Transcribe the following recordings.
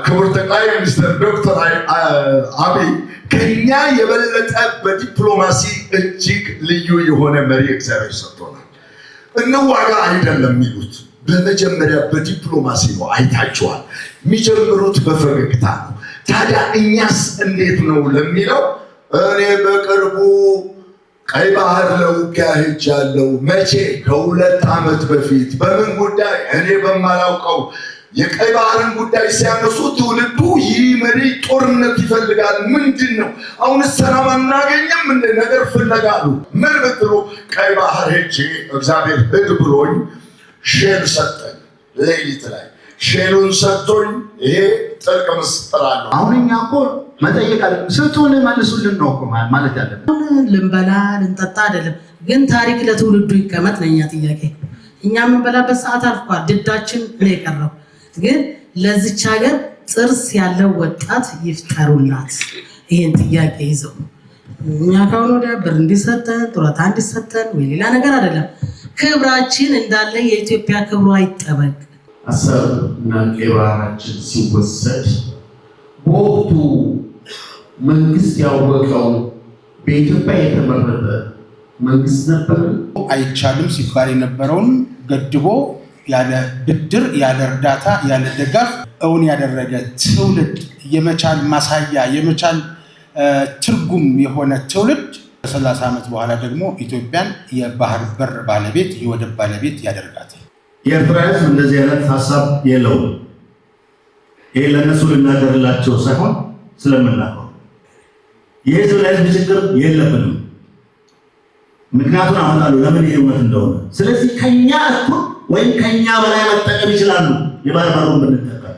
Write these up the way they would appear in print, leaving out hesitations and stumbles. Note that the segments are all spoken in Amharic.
ክቡር ጠቅላይ ሚኒስትር ዶክተር አብይ ከኛ የበለጠ በዲፕሎማሲ እጅግ ልዩ የሆነ መሪ እግዚአብሔር ሰጥቶናል። እንዋጋ አይደለም የሚሉት በመጀመሪያ በዲፕሎማሲ ነው። አይታችኋል። የሚጀምሩት በፈገግታ ነው። ታዲያ እኛስ እንዴት ነው ለሚለው እኔ በቅርቡ ቀይ ባህር ለውጊያ ሄጃለሁ። መቼ? ከ2 ዓመት በፊት። በምን ጉዳይ? እኔ በማላውቀው የቀይ ባህርን ጉዳይ ሲያነሱ ትውልዱ ይህ መሪ ጦርነት ይፈልጋል። ምንድን ነው አሁን ሰላም አናገኝም እንደ ነገር ፍለጋሉ። ምን ብትሉ ቀይ ባህር ሄጄ እግዚአብሔር ሂድ ብሎኝ ሼል ሰጠኝ። ሌሊት ላይ ሼሉን ሰጥቶኝ ይሄ ጥልቅ ምስጢር አለው። አሁን እኛ እኮ መጠየቅ አለ ስጡን መልሱልን ነው እኮ ማለት ያለብን። ልንበላ ልንጠጣ አይደለም፣ ግን ታሪክ ለትውልዱ ይቀመጥ ነው የኛ ጥያቄ። እኛ የምንበላበት ሰዓት አልፏል፣ ድዳችን ነው የቀረው። ግን ለዚች ሀገር ጥርስ ያለው ወጣት ይፍጠሩላት ይሄን ጥያቄ ይዘው። እኛ ካሁን ወዲያ ብር እንዲሰጠን ጡረታ እንዲሰጠን ወይ ሌላ ነገር አይደለም። ክብራችን እንዳለ የኢትዮጵያ ክብሯ ይጠበቅ። አሰብ እና ቀይ ባህራችን ሲወሰድ በወቅቱ መንግስት ያወቀው በኢትዮጵያ የተመረጠ መንግስት ነበር። አይቻልም ሲባል የነበረውን ገድቦ ያለ ብድር ያለ እርዳታ ያለ ድጋፍ እውን ያደረገ ትውልድ የመቻል ማሳያ የመቻል ትርጉም የሆነ ትውልድ ከ30 ዓመት በኋላ ደግሞ ኢትዮጵያን የባህር በር ባለቤት የወደብ ባለቤት ያደርጋታል። የኤርትራ ሕዝብ እንደዚህ አይነት ሀሳብ የለውም። ይሄ ለነሱ ልናገርላቸው ሳይሆን ስለምናውቀው የህዝብ ላይ ችግር የለብንም። ምክንያቱም አመጣለሁ ለምን ይሄ እውነት እንደሆነ። ስለዚህ ከኛ እኩል ወይም ከኛ በላይ መጠቀም ይችላሉ። የባህር በሩን ብንጠቀም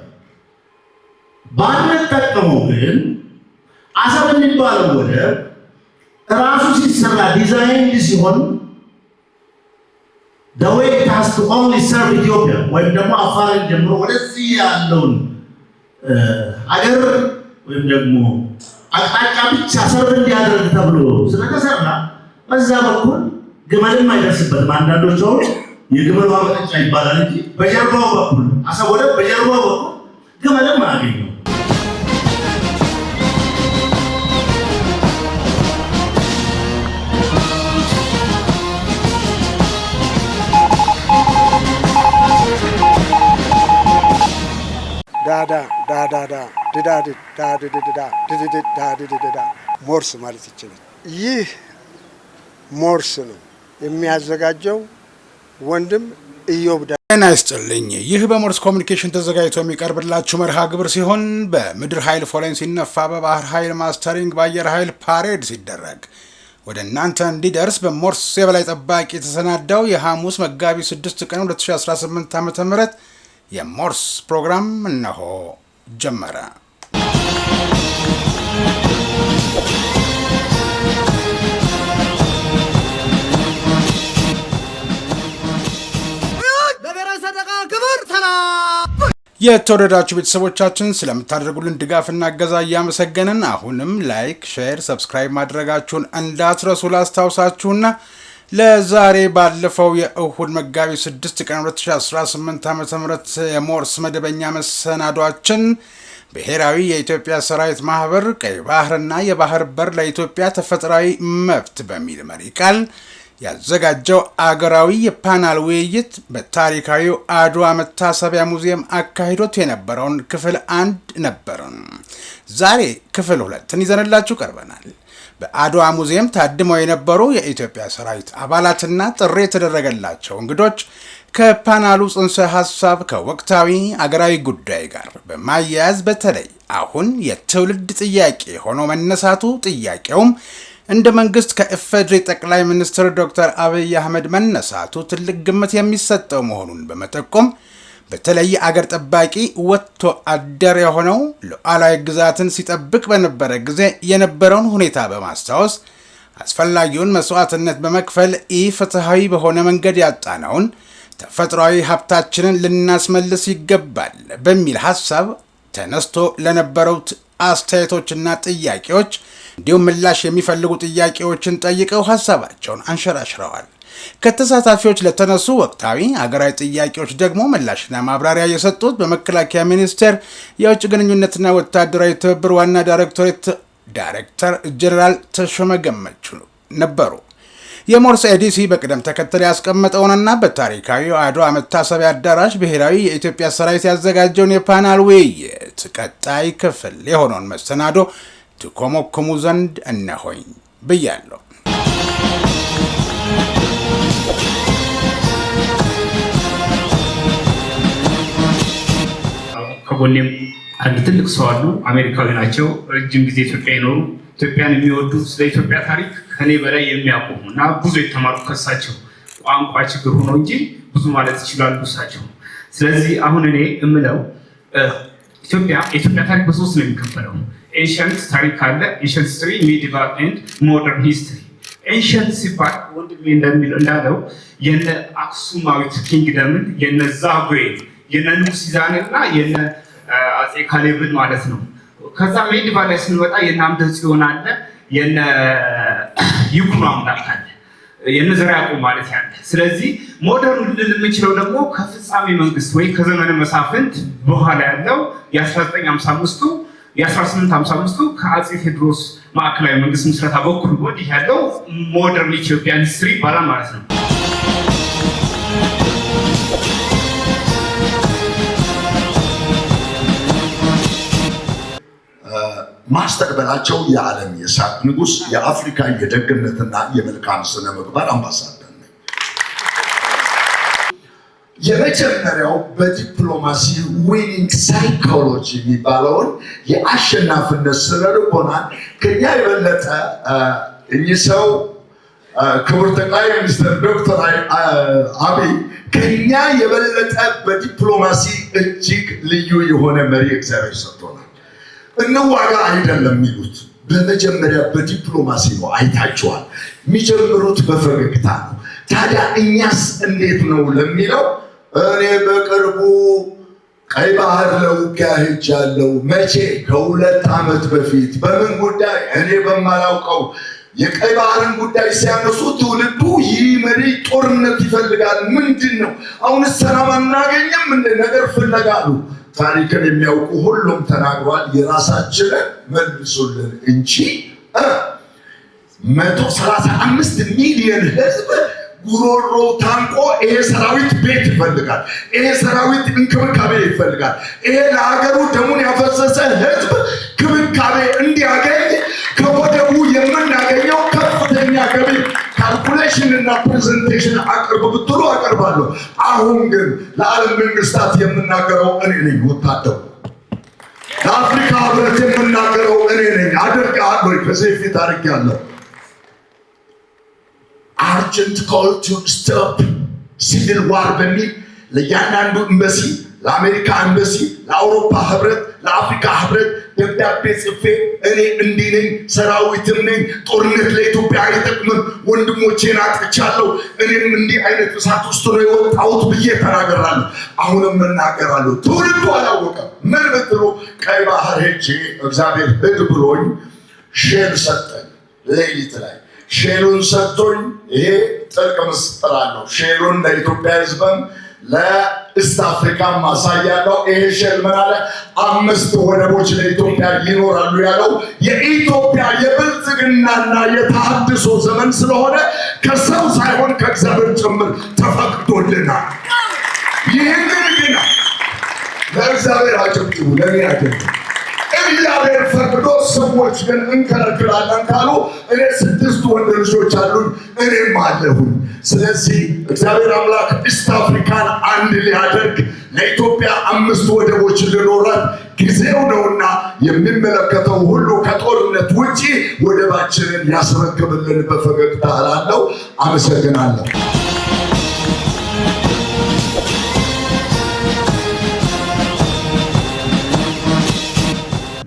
ባንጠቀመው ግን አሰብ የሚባለው ወደብ ራሱ ሲሰራ ዲዛይን ሲሆን the way it has to only serve Ethiopia ወይም ደግሞ አፋርን ጀምሮ ወደዚህ ያለውን አገር ወይም ደግሞ አቅጣጫ ብቻ ሰርቭ እንዲያደርግ ተብሎ ስለተሰራ በዛ በኩል ግመልም አይደርስበትም። አንዳንዶቹ የግመል ውሃ መጠጫ ይባላል እንጂ በጀርባው በኩል አሰብ ወደብ በጀርባው በኩል ግመልም አያገኘው። ሞርስ ማለት ይችላል። ይህ ሞርስ ነው የሚያዘጋጀው ወንድም ኢዮብ። ጤና ይስጥልኝ። ይህ በሞርስ ኮሚኒኬሽን ተዘጋጅቶ የሚቀርብላችሁ መርሃ ግብር ሲሆን በምድር ኃይል ፎሌን ሲነፋ፣ በባህር ኃይል ማስተሪንግ፣ በአየር ኃይል ፓሬድ ሲደረግ ወደ እናንተ እንዲደርስ በሞርስ የበላይ ጠባቂ የተሰናዳው የሐሙስ መጋቢት 6 ቀን 2018 ዓ.ም የሞርስ ፕሮግራም እነሆ ጀመረ። የተወደዳችሁ ቤተሰቦቻችን ስለምታደርጉልን ድጋፍና እገዛ እያመሰገንን አሁንም ላይክ፣ ሼር፣ ሰብስክራይብ ማድረጋችሁን እንዳትረሱ ላስታውሳችሁና ለዛሬ ባለፈው የእሁድ መጋቢት 6 ቀን 2018 ዓ.ም የሞርስ መደበኛ መሰናዷችን ብሔራዊ የኢትዮጵያ ሰራዊት ማህበር ቀይ ባህርና የባህር በር ለኢትዮጵያ ተፈጥሯዊ መብት በሚል መሪ ቃል ያዘጋጀው አገራዊ የፓናል ውይይት በታሪካዊው አድዋ መታሰቢያ ሙዚየም አካሂዶት የነበረውን ክፍል 1 ነበር። ዛሬ ክፍል 2ን ይዘንላችሁ ቀርበናል። በአድዋ ሙዚየም ታድመው የነበሩ የኢትዮጵያ ሰራዊት አባላትና ጥሪ የተደረገላቸው እንግዶች ከፓናሉ ጽንሰ ሐሳብ ከወቅታዊ አገራዊ ጉዳይ ጋር በማያያዝ በተለይ አሁን የትውልድ ጥያቄ ሆኖ መነሳቱ ጥያቄውም እንደ መንግስት ከኢፌዴሪ ጠቅላይ ሚኒስትር ዶክተር አብይ አህመድ መነሳቱ ትልቅ ግምት የሚሰጠው መሆኑን በመጠቆም በተለይ አገር ጠባቂ ወጥቶ አደር የሆነው ሉዓላዊ ግዛትን ሲጠብቅ በነበረ ጊዜ የነበረውን ሁኔታ በማስታወስ አስፈላጊውን መስዋዕትነት በመክፈል ኢፍትሃዊ በሆነ መንገድ ያጣነውን ተፈጥሯዊ ሀብታችንን ልናስመልስ ይገባል በሚል ሐሳብ ተነስቶ ለነበረው አስተያየቶችና ጥያቄዎች እንዲሁም ምላሽ የሚፈልጉ ጥያቄዎችን ጠይቀው ሐሳባቸውን አንሸራሽረዋል። ከተሳታፊዎች ለተነሱ ወቅታዊ ሀገራዊ ጥያቄዎች ደግሞ ምላሽና ማብራሪያ የሰጡት በመከላከያ ሚኒስቴር የውጭ ግንኙነትና ወታደራዊ ትብብር ዋና ዳይሬክተር ጀነራል ተሾመ ገመቹ ነበሩ። የሞርስ ኤዲሲ በቅደም ተከተል ያስቀመጠውንና በታሪካዊው አድዋ መታሰቢያ አዳራሽ ብሔራዊ የኢትዮጵያ ሰራዊት ያዘጋጀውን የፓናል ውይይት ቀጣይ ክፍል የሆነውን መሰናዶ ትኮመኩሙ ዘንድ እነሆኝ ብያለሁ። ከጎኔም አንድ ትልቅ ሰው አሉ። አሜሪካዊ ናቸው። ረጅም ጊዜ ኢትዮጵያ ይኖሩ፣ ኢትዮጵያን የሚወዱ፣ ስለ ኢትዮጵያ ታሪክ ከኔ በላይ የሚያውቁ እና ብዙ የተማሩ ከሳቸው ቋንቋ ችግር ሆኖ እንጂ ብዙ ማለት ይችላሉ እሳቸው። ስለዚህ አሁን እኔ እምለው የኢትዮጵያ ታሪክ በሶስት ነው የሚከፈለው። ኤንሸንት ታሪክ አለ፣ ኤንሸንት ሂስትሪ፣ ሚዲቫል ኤንድ ሞደርን ሂስትሪ። ኤንሸንት ሲባል ወንድሜ እንዳለው የነ አክሱማዊት ኪንግደምን የነ ዛጉዌ የነ ንጉስ ይዛኔ እና የነ አጼ ካሌብን ማለት ነው። ከዛ ሜዲቫል ላይ ስንወጣ የነ አምደ ጽዮን አለ፣ የነ ይኩኖ አምላክ አለ፣ የነ ዘርዓ ያዕቆብ ማለት ያለ። ስለዚህ ሞደርን ልንል የምንችለው ደግሞ ከፍጻሜ መንግስት ወይ ከዘመነ መሳፍንት በኋላ ያለው የ1955ቱ የ1855ቱ ከአጼ ቴዎድሮስ ማዕከላዊ መንግስት ምስረታ በኩል ወዲህ ያለው ሞደርን ኢትዮጵያን ሂስትሪ ይባላል ማለት ነው። ማስተቅበላቸው የዓለም የሳቅ ንጉስ፣ የአፍሪካ የደግነትና የመልካም ስነ ምግባር አምባሳደር ነኝ። የመጀመሪያው በዲፕሎማሲ ዊኒንግ ሳይኮሎጂ የሚባለውን የአሸናፊነት ስነ ልቦናን ከኛ የበለጠ እኚህ ሰው ክቡር ጠቅላይ ሚኒስትር ዶክተር አብይ ከኛ የበለጠ በዲፕሎማሲ እጅግ ልዩ የሆነ መሪ እግዚአብሔር ሰጥቶናል። እንዋጋ አይደለም የሚሉት፣ በመጀመሪያ በዲፕሎማሲ ነው። አይታችኋል። የሚጀምሩት በፈገግታ ነው። ታዲያ እኛስ እንዴት ነው ለሚለው እኔ በቅርቡ ቀይ ባህር ለውጊያ ሄጃለሁ። መቼ? ከ2 ዓመት በፊት። በምን ጉዳይ? እኔ በማላውቀው የቀይ ባህርን ጉዳይ ሲያነሱ ትውልዱ ይህ መሪ ጦርነት ይፈልጋል። ምንድን ነው አሁን ሰላም አናገኝም እንደ ነገር ፍለጋሉ። ታሪክን የሚያውቁ ሁሉም ተናግሯል። የራሳችንን መልሱልን እንጂ 135 ሚሊዮን ህዝብ ጉሮሮ ታንቆ ይሄ ሰራዊት ቤት ይፈልጋል። ይሄ ሰራዊት እንክብካቤ ይፈልጋል። ይሄ ለሀገሩ ደሙን ያፈሰሰ ህዝብ ክብካቤ እንዲያገኝ ከወደቡ የምናገኘው ከፍተኛ ገቢ ካልኩሌሽን እና ፕሬዘንቴሽን አቅርብ ብትሉ አቀርባለሁ። አሁን ግን ለዓለም መንግስታት የምናገረው እኔ ነኝ። ወታደሩ ለአፍሪካ ህብረት የምናገረው እኔ ነኝ። አድርገሃለሁ። ከዚህ ፊት አድርጌያለሁ። አርጀንት ኮል ቱ ስቶፕ ሲቪል ዋር በሚል ለእያንዳንዱ ኤምባሲ፣ ለአሜሪካ ኤምባሲ፣ ለአውሮፓ ህብረት፣ ለአፍሪካ ህብረት ደብዳቤ ጽፌ እኔ እንዲህ ነኝ፣ ሰራዊትም ነኝ፣ ጦርነት ለኢትዮጵያ አይጠቅምም፣ ወንድሞቼን አጥቻለሁ፣ እኔም እንዲህ አይነት እሳት ውስጥ ነው የወጣሁት ብዬ ተናገራለሁ። አሁንም እናገራለሁ። ትውልዱ አላወቀም። ምን ብትሉ ቀይ ባህር ሄጄ እግዚአብሔር ሂድ ብሎኝ ሼል ሰጠኝ። ሌሊት ላይ ሼሉን ሰጥቶኝ፣ ይሄ ጥልቅ ምስጢር አለው። ሼሉን ለኢትዮጵያ ህዝብም ለኢስት አፍሪካ ማሳያለው። ይሄ ሼል ምን አለ? 5 ወደቦች ለኢትዮጵያ ይኖራሉ ያለው የኢትዮጵያ የብልጽግናና የተሃድሶ ዘመን ስለሆነ ከሰው ሳይሆን ከእግዚአብሔር ጭምር ተፈቅዶልናል። ይህንን ግን ለእግዚአብሔር አጨብጭቡ፣ ለእኔ አጨብጭቡ። እግዚአብሔር ፈቅዶ ሰዎች ግን እንከለክላለን ካሉ እኔ 6 ወንድ ልጆች አሉን፣ እኔም አለሁኝ። ስለዚህ እግዚአብሔር አምላክ ኢስት አፍሪካን አንድ ሊያደርግ ለኢትዮጵያ 5 ወደቦች ሊኖራት ጊዜው ነውና የሚመለከተው ሁሉ ከጦርነት ውጪ ወደባችንን ያስረክብልን በፈገግታ እላለሁ። አመሰግናለሁ።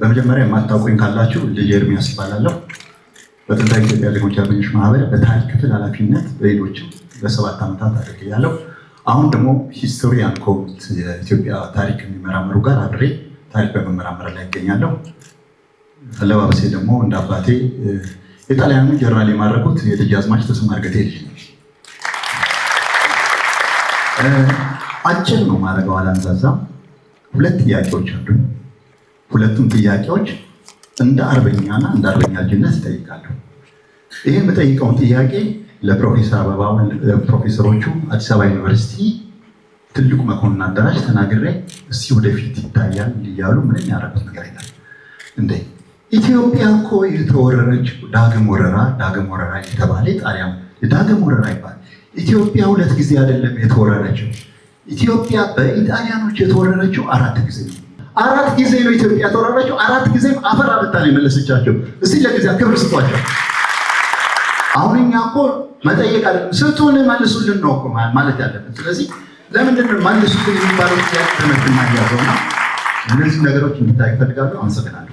በመጀመሪያ የማታውቁኝ ካላችሁ ልጅ ኤርሚያስ እባላለሁ። በጥንታዊ ኢትዮጵያ ዜጎች አርበኞች ማህበር በታሪክ ክፍል ኃላፊነት በሌሎችም ለ7 ዓመታት አገልግያለሁ። አሁን ደግሞ ሂስቶሪያን ከሆኑት የኢትዮጵያ ታሪክ የሚመራመሩ ጋር አብሬ ታሪክ በመመራመር ላይ ይገኛለሁ። አለባበሴ ደግሞ እንደ አባቴ የጣሊያኑ ጀነራል የማረኩት የደጃዝማች ተሰማ እርገቴ ልጅ ነው። አጭር ነው ማድረገው፣ አላንዛዛም። 2 ጥያቄዎች አሉ። ሁለቱም ጥያቄዎች እንደ አርበኛና እንደ አርበኛ ልጅነት ይጠይቃሉ። ይሄ የምጠይቀውን ጥያቄ ለፕሮፌሰር አበባው ፕሮፌሰሮቹ አዲስ አበባ ዩኒቨርሲቲ ትልቁ መኮንን አዳራሽ ተናግሬ እስቲ ወደፊት ይታያል እያሉ ምንም ያደረጉት ነገር የለም። እንዴ ኢትዮጵያ እኮ የተወረረች ዳግም ወረራ የተባለ ጣሊያን ዳግም ወረራ ይባል። ኢትዮጵያ 2 ጊዜ አይደለም የተወረረችው። ኢትዮጵያ በኢጣሊያኖች የተወረረችው 4 ጊዜ ነው። 4 ጊዜ ነው ኢትዮጵያ የተወረረችው። 4 ጊዜም አፈር አበጣ ነው የመለሰቻቸው። እስቲ ለጊዜ ክብር ስጧቸው። አሁን እኛ እኮ መጠየቅ አለ ስጡን መልሱልን ነው እኮ ማለት ያለብን። ስለዚህ ለምንድን ነው መልሱልን የሚባለው ጥያቄ ተመክና ያዘውና እነዚህ ነገሮች እንድታይ እፈልጋለሁ። አመሰግናለሁ።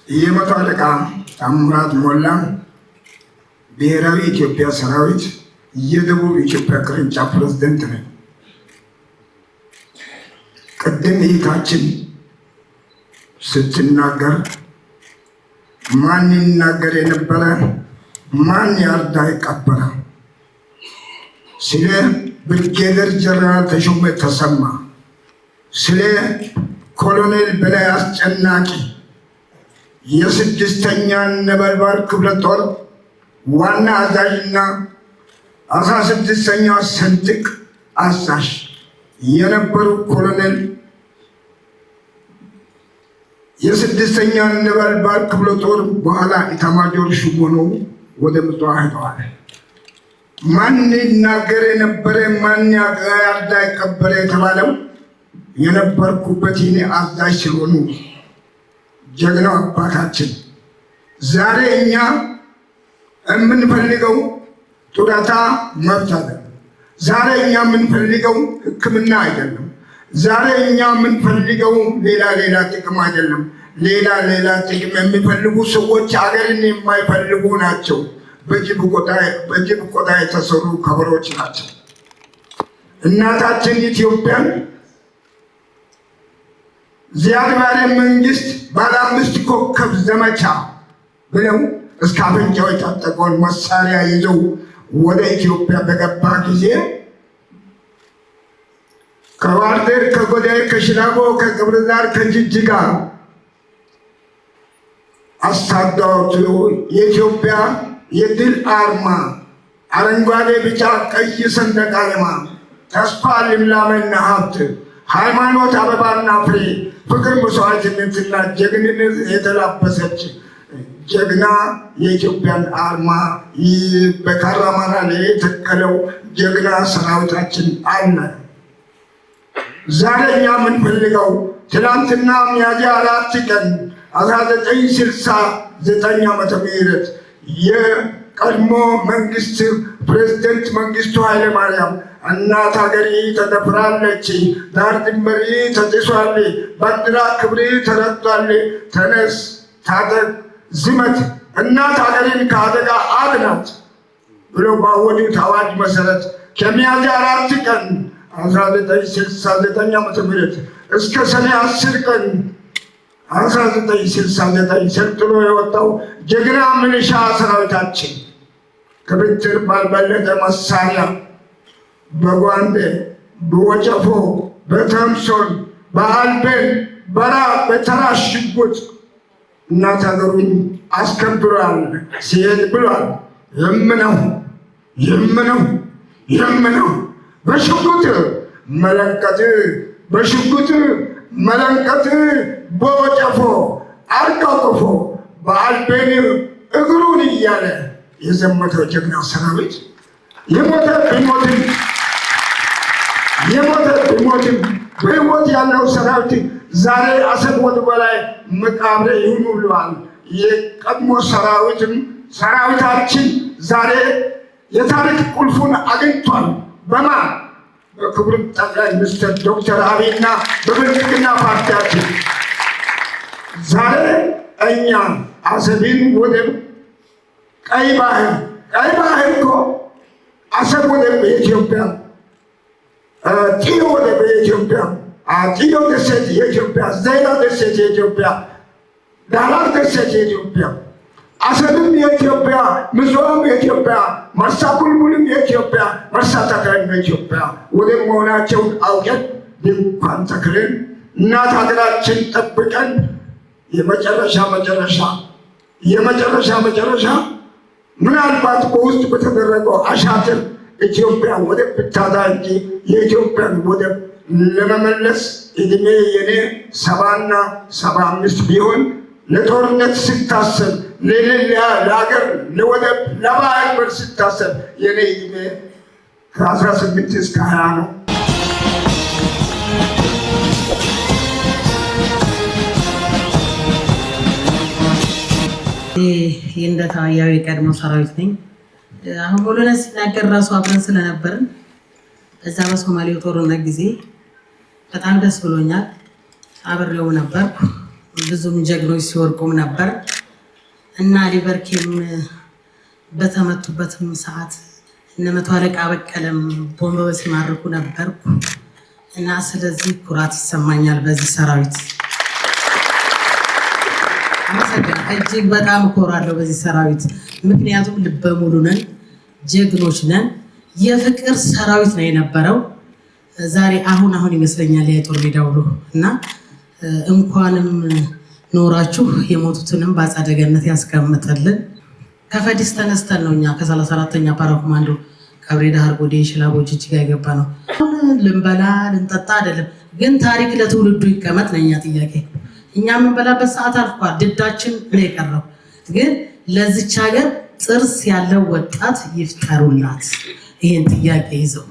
የመቶ አለቃ ታምራት ሞላ ብሔራዊ ኢትዮጵያ ሰራዊት የደቡብ ኢትዮጵያ ቅርንጫፍ ፕሬዝዳንት ነኝ። ቅድም እህታችን ስትናገር ማን ይናገር የነበረ ማን ያርዳ የቀበረ ስለ ብርጌደር ጀነራል ተሾመ ተሰማ፣ ስለ ኮሎኔል በላይ አስጨናቂ የ6ኛ ነበልባል ክፍለ ጦር ዋና አዛዥና 16ኛው ሰንጥቅ አዛዥ የነበሩ ኮሎኔል የ6ኛ ነበልባል ክፍለ ጦር በኋላ ኢታማጆር ሹም ሆነው ወደ ምጽዋ ሄደዋል። ማን ይናገር የነበረ ማን ያርዳ የቀበረ የተባለው የነበርኩበት የኔ አዛዥ ሲሆኑ ጀግናው አባታችን ዛሬ እኛ የምንፈልገው ጡረታ መብት አይደለም። ዛሬ እኛ የምንፈልገው ሕክምና አይደለም። ዛሬ እኛ የምንፈልገው ሌላ ጥቅም አይደለም። ሌላ ጥቅም የሚፈልጉ ሰዎች ሀገርን የማይፈልጉ ናቸው። በጅብ ቆዳ የተሰሩ ከበሮች ናቸው። እናታችን ኢትዮጵያን ዚያድ ባሬ መንግስት ባለ 5 ኮከብ ዘመቻ ብለው እስከ አፍንጫው የታጠቀውን መሳሪያ ይዘው ወደ ኢትዮጵያ በገባ ጊዜ ከባርዴር፣ ከጎዳይ፣ ከሽራቦ፣ ከገብረ ዳር፣ ከጅጅጋ አሳዳዎቹ የኢትዮጵያ የድል አርማ አረንጓዴ፣ ቢጫ፣ ቀይ ሰንደቅ ዓላማ ተስፋ ልምላሜና ሀብት፣ ሃይማኖት አበባና ፍሬ፣ ፍቅር መስዋዕትነትና ጀግንነት የተላበሰች ጀግና የኢትዮጵያን አርማ በካራማራ ላይ የተከለው ጀግና ሰራዊታችን አለ። ዛሬ እኛ የምንፈልገው ትናንትና ሚያዝያ 4 ቀን 1969 ዓመተ ምህረት የቀድሞ መንግስት ፕሬዝደንት መንግስቱ ኃይለማርያም እናት ሀገሬ ተደፍራለች፣ ዳር ድንበሬ ተጥሷል፣ ባንዲራ ክብሬ ተረግጧል፣ ተነስ ታጠቅ ዝመት እናት ሀገሬን ከአደጋ አድናት ብሎ ባወጁት አዋጅ መሰረት ከሚያዝያ 4 ቀን 1969 ዓመተ ምህረት እስከ ሰኔ 10 ቀን 1969 ሰልጥኖ የወጣው ጀግና ሚሊሻ ሰራዊታችን ከብትር ባልበለጠ መሳሪያ በጓንዴ፣ በወጨፎ፣ በተምሶን፣ በአልቤን፣ በተራ ሽጉጥ እናት ሀገሩን አስከብሯል። ሲሄድ ብሏል የምነው በሽጉጥ መለንቀት በወጨፎ አርቃቆፎ በአልቤን እግሩን እያለ የዘመተው ጀግና ሰራዊት የሞተ ቢሞትም በሕይወት ያለው ሰራዊት ዛሬ አሰብ ወደብ ላይ መቃብር ይሁን ብለዋል። የቀድሞ ሰራዊታችን ዛሬ የታሪክ ቁልፉን አግኝቷል። በማን? በክቡር ጠቅላይ ሚኒስትር ዶክተር አብይና በብልጽግና ፓርቲያችን ዛሬ እኛ አሰብን ወደብ ቀይ ባህር እኮ አሰብ ወደብ በኢትዮጵያ ጢዮ ወደብ በኢትዮጵያ ቂዮ ደሴት የኢትዮጵያ፣ ዘይላ ደሴት የኢትዮጵያ፣ ዳላር ደሴት የኢትዮጵያ፣ አሰብም የኢትዮጵያ፣ ምጽዋም የኢትዮጵያ፣ መርሳ ቡልቡልም የኢትዮጵያ፣ መርሳ ተክለን የኢትዮጵያ ወደብ መሆናቸውን አውቀን ድንኳን ተክለን እናት ሀገራችን ጠብቀን የመጨረሻ ምናልባት በውስጥ በተደረገው አሻጥር ኢትዮጵያ ወደብ ብታጣ እንጂ የኢትዮጵያን ወደብ ለመመለስ እድሜ የኔ 70 እና 75 ቢሆን ለጦርነት ስታሰብ ለሀገር ለወደብ ለባህር በር ስታሰብ የኔ እድሜ ከ18 እስከ 20 ነው። የእንደታያው የቀድሞ ሰራዊት ነኝ። አሁን ሙሉነህ ሲናገር ራሱ አብረን ስለነበርን በዛ በሶማሌው ጦርነት ጊዜ በጣም ደስ ብሎኛል። አብሬው ነበር። ብዙም ጀግኖች ሲወርቁም ነበር እና ሊበርኬም በተመቱበትም ሰዓት እነ መቶ አለቃ በቀለም ቦምብ ሲማርኩ ነበርኩ እና ስለዚህ ኩራት ይሰማኛል በዚህ ሰራዊት። እጅግ በጣም እኮራለሁ በዚህ ሰራዊት። ምክንያቱም ልበ ሙሉ ነን፣ ጀግኖች ነን። የፍቅር ሰራዊት ነው የነበረው። ዛሬ አሁን ይመስለኛል የጦር ሜዳ ውሎ እና እንኳንም ኖራችሁ የሞቱትንም በአጸደ ገነት ያስቀምጥልን። ከፈዲስ ተነስተን ነው እኛ ከ34ኛ ፓራ ኮማንዶ ቀብሬ ዳህር ጎዴ ሽላቦ ጅጅጋ የገባ ነው። ልንበላ ልንጠጣ አይደለም፣ ግን ታሪክ ለትውልዱ ይቀመጥ ነው እኛ ጥያቄ። እኛ የምንበላበት ሰዓት አልፏል፣ ድዳችን ነው የቀረው። ግን ለዚች ሀገር ጥርስ ያለው ወጣት ይፍጠሩላት ይህን ጥያቄ ይዘው።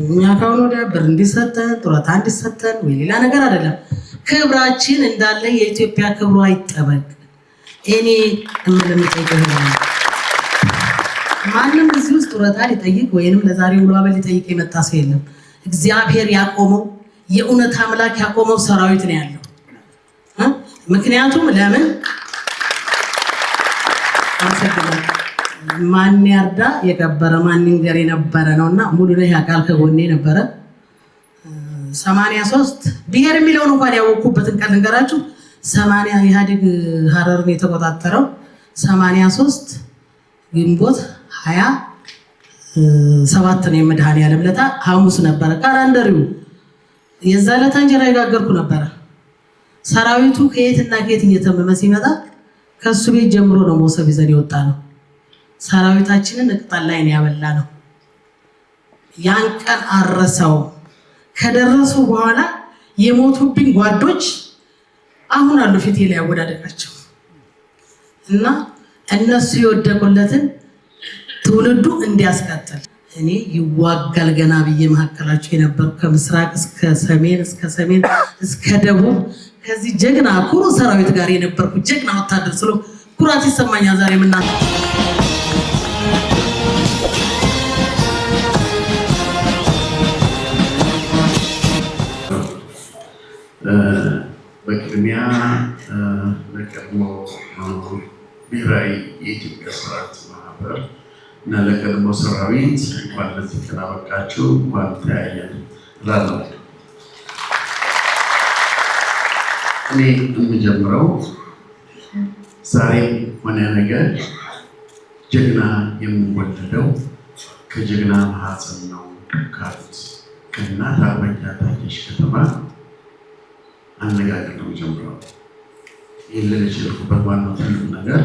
እኛ ካሁን ወዲያ ብር እንዲሰጠን ጡረታ እንዲሰጠን ወይ ሌላ ነገር አይደለም። ክብራችን እንዳለ የኢትዮጵያ ክብሯ ይጠበቅ። እኔ የምጠይቀው ማንም እዚህ ውስጥ ጡረታ ሊጠይቅ ወይንም ለዛሬ ውሎ አበል ሊጠይቅ የመጣ ሰው የለም። እግዚአብሔር ያቆመው የእውነት አምላክ ያቆመው ሰራዊት ነው ያለው። ምክንያቱም ለምን ማን ያርዳ የከበረ ማን ይንገር የነበረ ነውና ሙሉነህ ያውቃል። ከጎኔ ነበረ 83 ብሔር የሚለውን እንኳን ያወቅኩበትን ቀን ልንገራችሁ። 80 ኢህአዴግ ሀረርን የተቆጣጠረው 83 ግንቦት 27 ነው የመድኃኔዓለም ዕለት ሐሙስ ነበረ። ካላንደሪው የዛ ዕለት እንጀራ ይጋገርኩ ነበረ። ሰራዊቱ ከየትና ከየት እየተመመ ሲመጣ ከሱ ቤት ጀምሮ ነው ሞሰብ ይዘን የወጣ ነው። ሰራዊታችንን እቅጣን ላይ ነው ያበላ ነው። ያን ቀን አረሰው። ከደረሱ በኋላ የሞቱብኝ ጓዶች አሁን አሉ ፊቴ ላይ ያወዳደቃቸው እና እነሱ የወደቁለትን ትውልዱ እንዲያስቀጥል እኔ ይዋጋል ገና ብዬ መካከላቸው የነበርኩ ከምስራቅ እስከ ሰሜን እስከ ደቡብ ከዚህ ጀግና ኩሩ ሰራዊት ጋር የነበርኩ ጀግና ወታደር ስለ ኩራት ይሰማኛል ዛሬ ምና በቅድሚያ ለቀድሞ ብሔራዊ የኢትዮጵያ ሰራዊት ማህበር እና ለቀድሞ ሰራዊት እንኳን ለዚህ ቀን አበቃችሁ፣ እንኳን ተያየን እላለሁ። እኔ የምጀምረው ዛሬም ሆነ ነገ ጀግና የሚወለደው ከጀግና ማህፀን ነው ካሉት ከእናት አርበኛ ታደሰ ከተማ አነጋገር ነው ጀምረው። ይህን ልል የቻልኩበት ዋናው ትልቅ ነገር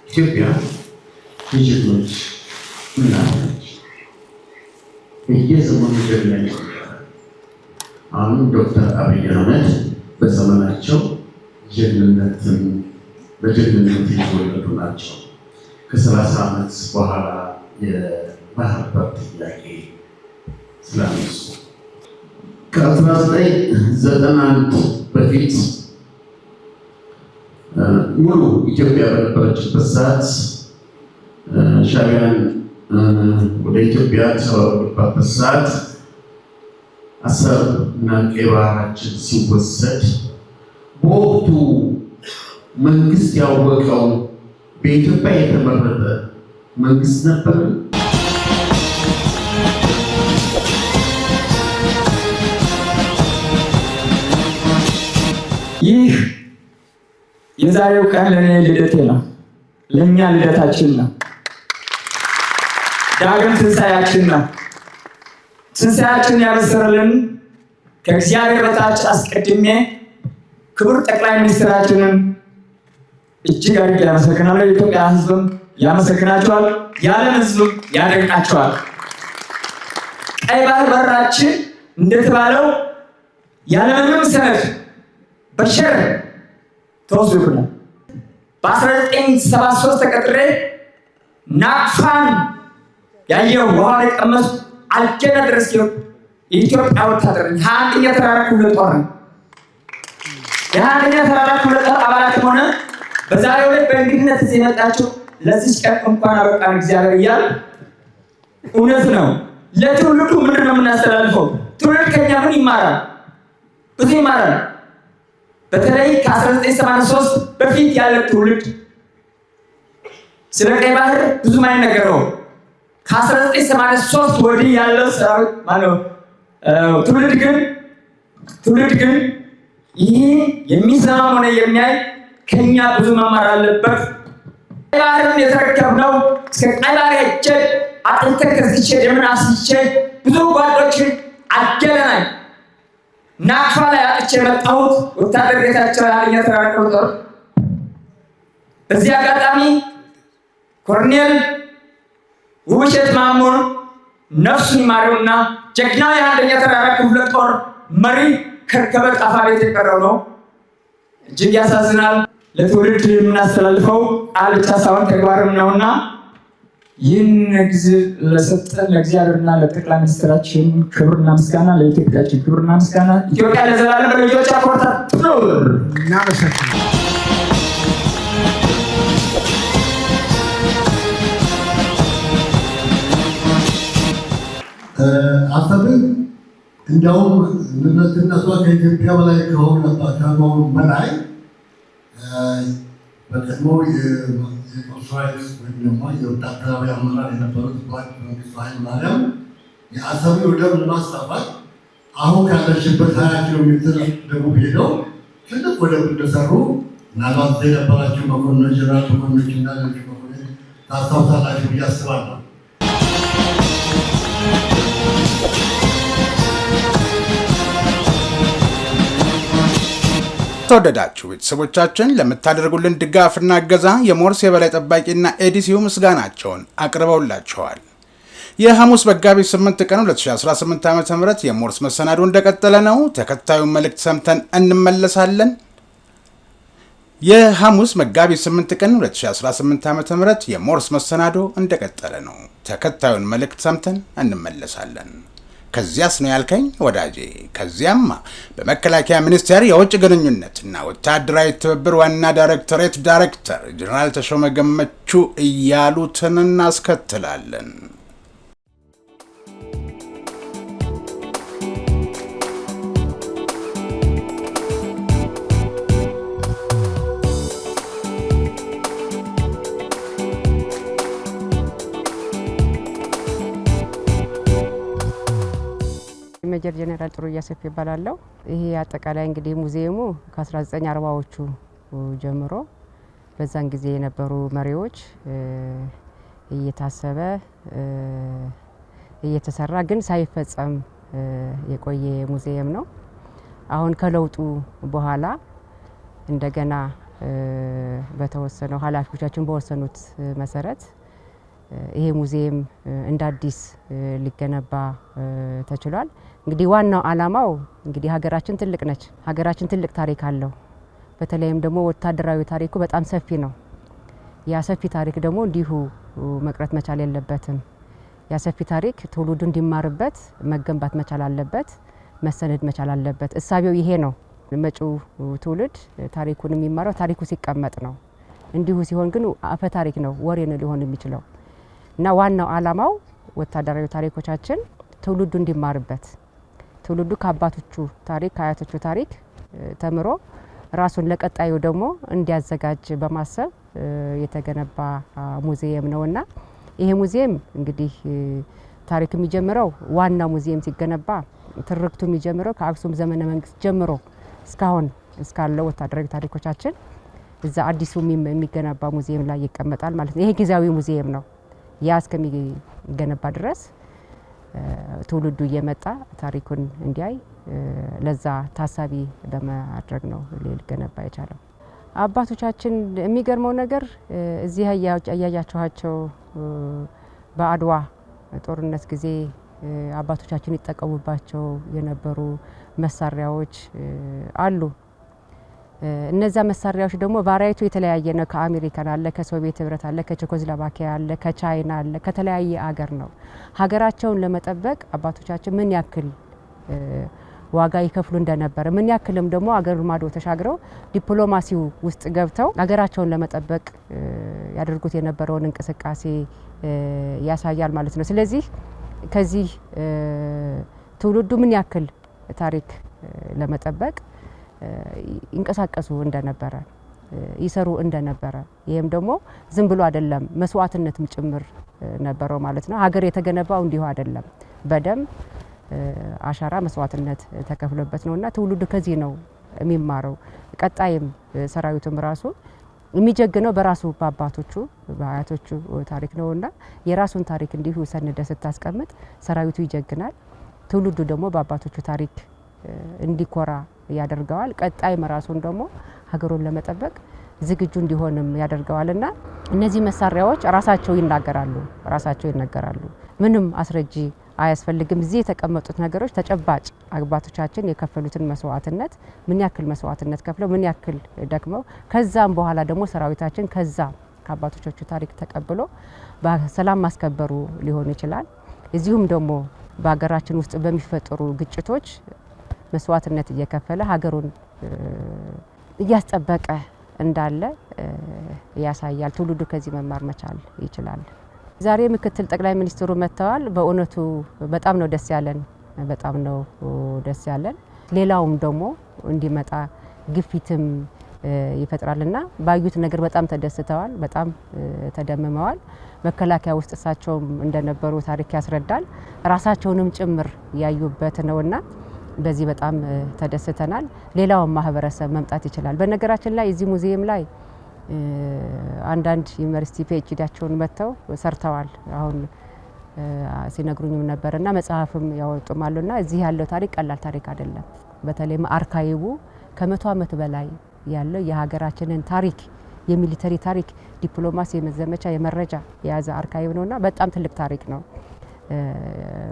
ኢትዮጵያ የጀግኖች እናት ነች። በየዘመኑ ጀግና ይወለዳል። አሁን ዶክተር አብይ አህመድ በዘመናቸው ጀግንነትን በጀግንነት የተወለዱ ናቸው። ከ30 ዓመት በኋላ የባህር በር ጥያቄ ስላነሱ ከ1991 በፊት ሙሉ ኢትዮጵያ በነበረችበት ሰዓት ሻዕቢያን ወደ ኢትዮጵያ ተወረደበት ሰዓት አሰብ እና ቀይ ባህራችን ሲወሰድ በወቅቱ መንግስት ያወቀው በኢትዮጵያ የተመረጠ መንግስት ነበር። ይህ የዛሬው ቀን ለእኔ ልደቴ ነው፣ ለእኛ ልደታችን ነው፣ ዳግም ትንሣኤያችን ነው። ትንሣኤያችን ያበሰረልን ከእግዚአብሔር በታች አስቀድሜ ክቡር ጠቅላይ ሚኒስትራችንን እጅግ አድርጌ ያመሰግናለሁ። የኢትዮጵያ ሕዝብም ያመሰግናቸዋል፣ የዓለም ሕዝብም ያደንቃቸዋል። ቀይ ባህር በራችን እንደተባለው ያለምንም ሰነድ በሸር ተወስዶብናል። በ1973 ተቀጥሬ ናቅፋን ያየው ውሃ የቀመሱ አልጀና ድረስ የኢትዮጵያ ወታደር 21ኛ ተራራ ክፍለ ጦር ነው። የ21ኛ ተራራ ክፍለ ጦር አባላት ሆነ በዛሬው ዕለት በእንግድነት እዚህ የመጣችሁ ለዚች ቀን እንኳን አበቃን እግዚአብሔር እያል እውነት ነው። ለትውልዱ ምንድን ነው የምናስተላልፈው? ትውልድ ከኛ ምን ይማራል? ብዙ ይማራል። በተለይ ከ1983 በፊት ያለ ትውልድ ስለ ቀይ ባህር ብዙም አይነገረው። ከ1983 ወዲህ ያለው ሰራዊት ማለት ትውልድ ግን ይህ የሚሰማ ሆነ የሚያይ ከኛ ብዙ መማር አለበት። ቀይ ባህርን የተረከብነው እስከ ቀይ ባህር ሄጄ አጥንተን ከዝቼ ደምን አስይቼ ብዙ ጓዶችን አገለናል። ናቅፋ ላይ አጥቼ የመጣሁት ወታደር ቤታቸው ያለኛ ተራራ ክፍለ ጦር። በዚህ አጋጣሚ ኮሎኔል ውብሸት ማሞን ነፍሱን ይማረውና ጀግናው የ1ኛ ተራራ ክፍለ ጦር መሪ ከርከበ ጣፋ ቤት የቀረው ነው። እጅግ ያሳዝናል። ለትውልድ የምናስተላልፈው ቃል ብቻ ሳይሆን ተግባርም ነውና ይህን ጊዜ ለሰጠን ለእግዚአብሔርና ለጠቅላይ ሚኒስትራችን ክብርና ምስጋና፣ ለኢትዮጵያችን ክብርና ምስጋና። ኢትዮጵያ ለዘላለም በልጆቿ ኮርታ ትኑር። እናመሰግናለን። አሰብን እንዲያውም ንብረትነቷ ከኢትዮጵያ በላይ ከመሆኑ በላይ በቀድሞ የኮንትራክት ወይም ደግሞ የወታደራዊ አመራር የነበሩት መንግስቱ ኃይለማርያም የአሰብን ወደብ ለማስፋፋት አሁን ካለችበት 20 ኪሎ ሜትር ደቡብ ሄደው ትልቅ ወደብ እንደሰሩ ምናልባት የነበራችሁ መኮንኖች፣ ጀነራል መኮንኖች እና ሌሎች መኮንኖች ታስታውሳላችሁ ብዬ አስባለሁ። ተወደዳችሁ ቤተሰቦቻችን ለምታደርጉልን ድጋፍና እገዛ የሞርስ የበላይ ጠባቂና ኤዲሲው ምስጋናቸውን አቅርበውላቸዋል። የሐሙስ መጋቢት 8 ቀን 2018 ዓ.ም የሞርስ መሰናዶ እንደቀጠለ ነው። ተከታዩን መልእክት ሰምተን እንመለሳለን። የሐሙስ መጋቢት 8 ቀን 2018 ዓ.ም የሞርስ መሰናዶ እንደቀጠለ ነው። ተከታዩን መልእክት ሰምተን እንመለሳለን። ከዚያስ ነው ያልከኝ ወዳጄ? ከዚያማ በመከላከያ ሚኒስቴር የውጭ ግንኙነትና ወታደራዊ ትብብር ዋና ዳይሬክቶሬት ዳይሬክተር ጀነራል ተሾመ ገመቹ እያሉትን እናስከትላለን። ሜጀር ጀነራል ጥሩያ ሰፊ ይባላል። ይሄ አጠቃላይ እንግዲህ ሙዚየሙ ከ1940ዎቹ ጀምሮ በዛን ጊዜ የነበሩ መሪዎች እየታሰበ እየተሰራ ግን ሳይፈጸም የቆየ ሙዚየም ነው። አሁን ከለውጡ በኋላ እንደገና በተወሰነው ኃላፊዎቻችን በወሰኑት መሰረት ይሄ ሙዚየም እንደ አዲስ ሊገነባ ተችሏል። እንግዲህ ዋናው ዓላማው እንግዲህ ሀገራችን ትልቅ ነች። ሀገራችን ትልቅ ታሪክ አለው። በተለይም ደግሞ ወታደራዊ ታሪኩ በጣም ሰፊ ነው። ያ ሰፊ ታሪክ ደግሞ እንዲሁ መቅረት መቻል የለበትም። ያ ሰፊ ታሪክ ትውልዱ እንዲማርበት መገንባት መቻል አለበት፣ መሰነድ መቻል አለበት። እሳቤው ይሄ ነው። መጪው ትውልድ ታሪኩን የሚማረው ታሪኩ ሲቀመጥ ነው። እንዲሁ ሲሆን ግን አፈ ታሪክ ነው፣ ወሬ ነው ሊሆን የሚችለው እና ዋናው ዓላማው ወታደራዊ ታሪኮቻችን ትውልዱ እንዲማርበት፣ ትውልዱ ከአባቶቹ ታሪክ ከአያቶቹ ታሪክ ተምሮ ራሱን ለቀጣዩ ደግሞ እንዲያዘጋጅ በማሰብ የተገነባ ሙዚየም ነውና ይሄ ሙዚየም እንግዲህ ታሪክ የሚጀምረው ዋና ሙዚየም ሲገነባ ትርክቱ የሚጀምረው ከአክሱም ዘመነ መንግስት ጀምሮ እስካሁን እስካለው ወታደራዊ ታሪኮቻችን እዛ አዲሱ የሚገነባ ሙዚየም ላይ ይቀመጣል ማለት ነው። ይሄ ጊዜያዊ ሙዚየም ነው። ያ እስከሚገነባ ድረስ ትውልዱ እየመጣ ታሪኩን እንዲያይ ለዛ ታሳቢ በማድረግ ነው ሊገነባ የቻለው። አባቶቻችን የሚገርመው ነገር እዚህ ያያያችኋቸው በአድዋ ጦርነት ጊዜ አባቶቻችን ይጠቀሙባቸው የነበሩ መሳሪያዎች አሉ። እነዛ መሳሪያዎች ደግሞ ቫራይቱ የተለያየ ነው። ከአሜሪካን አለ፣ ከሶቪየት ህብረት አለ፣ ከቼኮስሎቫኪያ አለ፣ ከቻይና አለ፣ ከተለያየ አገር ነው። ሀገራቸውን ለመጠበቅ አባቶቻችን ምን ያክል ዋጋ ይከፍሉ እንደነበረ ምን ያክልም ደግሞ አገር ማዶ ተሻግረው ዲፕሎማሲው ውስጥ ገብተው ሀገራቸውን ለመጠበቅ ያደርጉት የነበረውን እንቅስቃሴ ያሳያል ማለት ነው። ስለዚህ ከዚህ ትውልዱ ምን ያክል ታሪክ ለመጠበቅ ይንቀሳቀሱ እንደነበረ ይሰሩ እንደነበረ ይሄም ደግሞ ዝም ብሎ አይደለም መስዋዕትነትም ጭምር ነበረው ማለት ነው። ሀገር የተገነባው እንዲሁ አይደለም፣ በደም አሻራ መስዋዕትነት ተከፍሎበት ነውና ትውልዱ ከዚህ ነው የሚማረው። ቀጣይም ሰራዊቱም ራሱ የሚጀግነው በራሱ በአባቶቹ በአያቶቹ ታሪክ ነውና የራሱን ታሪክ እንዲሁ ሰንደ ስታስቀምጥ ሰራዊቱ ይጀግናል። ትውልዱ ደግሞ በአባቶቹ ታሪክ እንዲኮራ ያደርገዋል። ቀጣይም ራሱን ደግሞ ሀገሩን ለመጠበቅ ዝግጁ እንዲሆንም ያደርገዋልና እነዚህ መሳሪያዎች ራሳቸው ይናገራሉ። ምንም አስረጂ አያስፈልግም። እዚህ የተቀመጡት ነገሮች ተጨባጭ አባቶቻችን የከፈሉትን መስዋዕትነት ምን ያክል መስዋዕትነት ከፍለው ምን ያክል ደክመው ከዛም በኋላ ደግሞ ሰራዊታችን ከዛ ከአባቶቹ ታሪክ ተቀብሎ በሰላም ማስከበሩ ሊሆን ይችላል። እዚሁም ደግሞ በሀገራችን ውስጥ በሚፈጠሩ ግጭቶች መስዋዕትነት እየከፈለ ሀገሩን እያስጠበቀ እንዳለ ያሳያል። ትውልዱ ከዚህ መማር መቻል ይችላል። ዛሬ ምክትል ጠቅላይ ሚኒስትሩ መጥተዋል። በእውነቱ በጣም ነው ደስ ያለን። ሌላውም ደግሞ እንዲመጣ ግፊትም ይፈጥራልና ባዩት ነገር በጣም ተደስተዋል፣ በጣም ተደምመዋል። መከላከያ ውስጥ እሳቸውም እንደነበሩ ታሪክ ያስረዳል። ራሳቸውንም ጭምር ያዩበት ነውና በዚህ በጣም ተደስተናል። ሌላውም ማህበረሰብ መምጣት ይችላል። በነገራችን ላይ እዚህ ሙዚየም ላይ አንዳንድ ዩኒቨርሲቲ ፒኤችዲያቸውን መጥተው ሰርተዋል። አሁን ሲነግሩኝም ነበርና መጽሐፍም ያወጡማሉና እዚህ ያለው ታሪክ ቀላል ታሪክ አይደለም። በተለይ አርካይቡ ከ100 ዓመት በላይ ያለው የሀገራችንን ታሪክ የሚሊተሪ ታሪክ፣ ዲፕሎማሲ፣ የመዘመቻ፣ የመረጃ የያዘ አርካይብ ነውና በጣም ትልቅ ታሪክ ነው።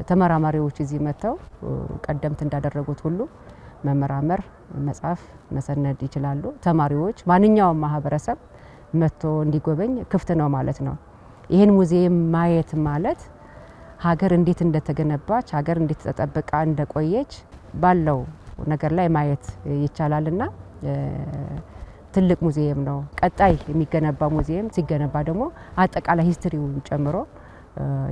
ተመራማሪዎች እዚህ መጥተው ቀደምት እንዳደረጉት ሁሉ መመራመር፣ መጻፍ፣ መሰነድ ይችላሉ። ተማሪዎች፣ ማንኛውም ማህበረሰብ መጥቶ እንዲጎበኝ ክፍት ነው ማለት ነው። ይህን ሙዚየም ማየት ማለት ሀገር እንዴት እንደተገነባች፣ ሀገር እንዴት ተጠብቃ እንደቆየች ባለው ነገር ላይ ማየት ይቻላልና ትልቅ ሙዚየም ነው። ቀጣይ የሚገነባ ሙዚየም ሲገነባ ደግሞ አጠቃላይ ሂስትሪውን ጨምሮ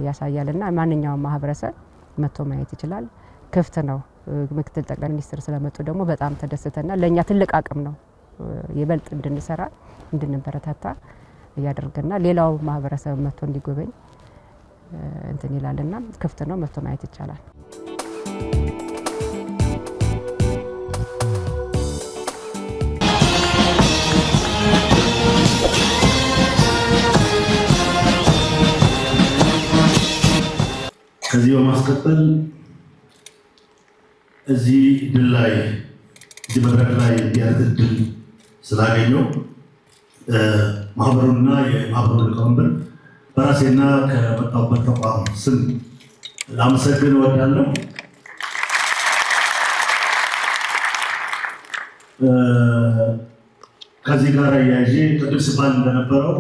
ያሳያልና ማንኛውም ማህበረሰብ መጥቶ ማየት ይችላል። ክፍት ነው። ምክትል ጠቅላይ ሚኒስትር ስለመጡ ደግሞ በጣም ተደስተናል። ለኛ ትልቅ አቅም ነው። ይበልጥ እንድንሰራ እንድንበረታታ ያደርገናል። ሌላው ማህበረሰብ መጥቶ እንዲጎበኝ እንትን ይላልና ክፍት ነው። መጥቶ ማየት ይቻላል። ከዚህ በማስቀጠል እዚህ ድል ላይ እዚህ መድረክ ላይ ያለ ድል ስላገኘው ማህበሩና የማህበሩ ሊቀመንበር በራሴና ከመጣሁበት ተቋም ስም ላመሰግን እወዳለሁ። ከዚህ ጋር ያያዤ ቅድም ሲባል እንደነበረው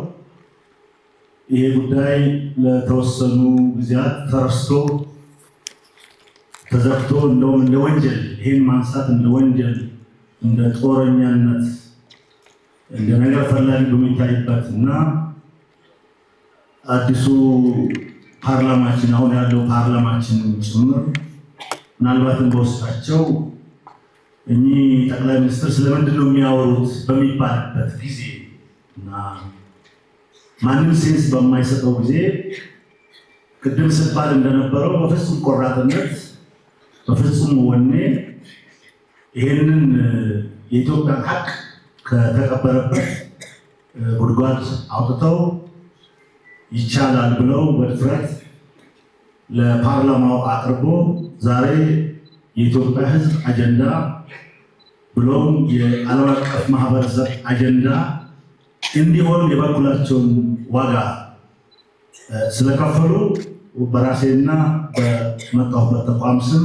ይሄ ጉዳይ ለተወሰኑ ጊዜያት ተረስቶ ተዘግቶ እንደውም እንደ ወንጀል ይህን ማንሳት እንደ ወንጀል እንደ ጦረኛነት እንደ ነገር ፈላጊ በሚታይበት እና አዲሱ ፓርላማችን አሁን ያለው ፓርላማችን ጭምር ምናልባትም በውስጣቸው እኚህ ጠቅላይ ሚኒስትር ስለምንድን ነው የሚያወሩት በሚባልበት ጊዜ እና ማንም ሴንስ በማይሰጠው ጊዜ ቅድም ሲባል እንደነበረው በፍጹም ቆራጥነት በፍጹም ወኔ ይህንን የኢትዮጵያን ሀቅ ከተቀበረበት ጉድጓድ አውጥተው ይቻላል ብለው በድፍረት ለፓርላማው አቅርቦ ዛሬ የኢትዮጵያ ሕዝብ አጀንዳ ብሎም የዓለም አቀፍ ማህበረሰብ አጀንዳ እንዲሆን የበኩላቸውን ዋጋ ስለከፈሉ በራሴና በመጣሁበት ተቋም ስም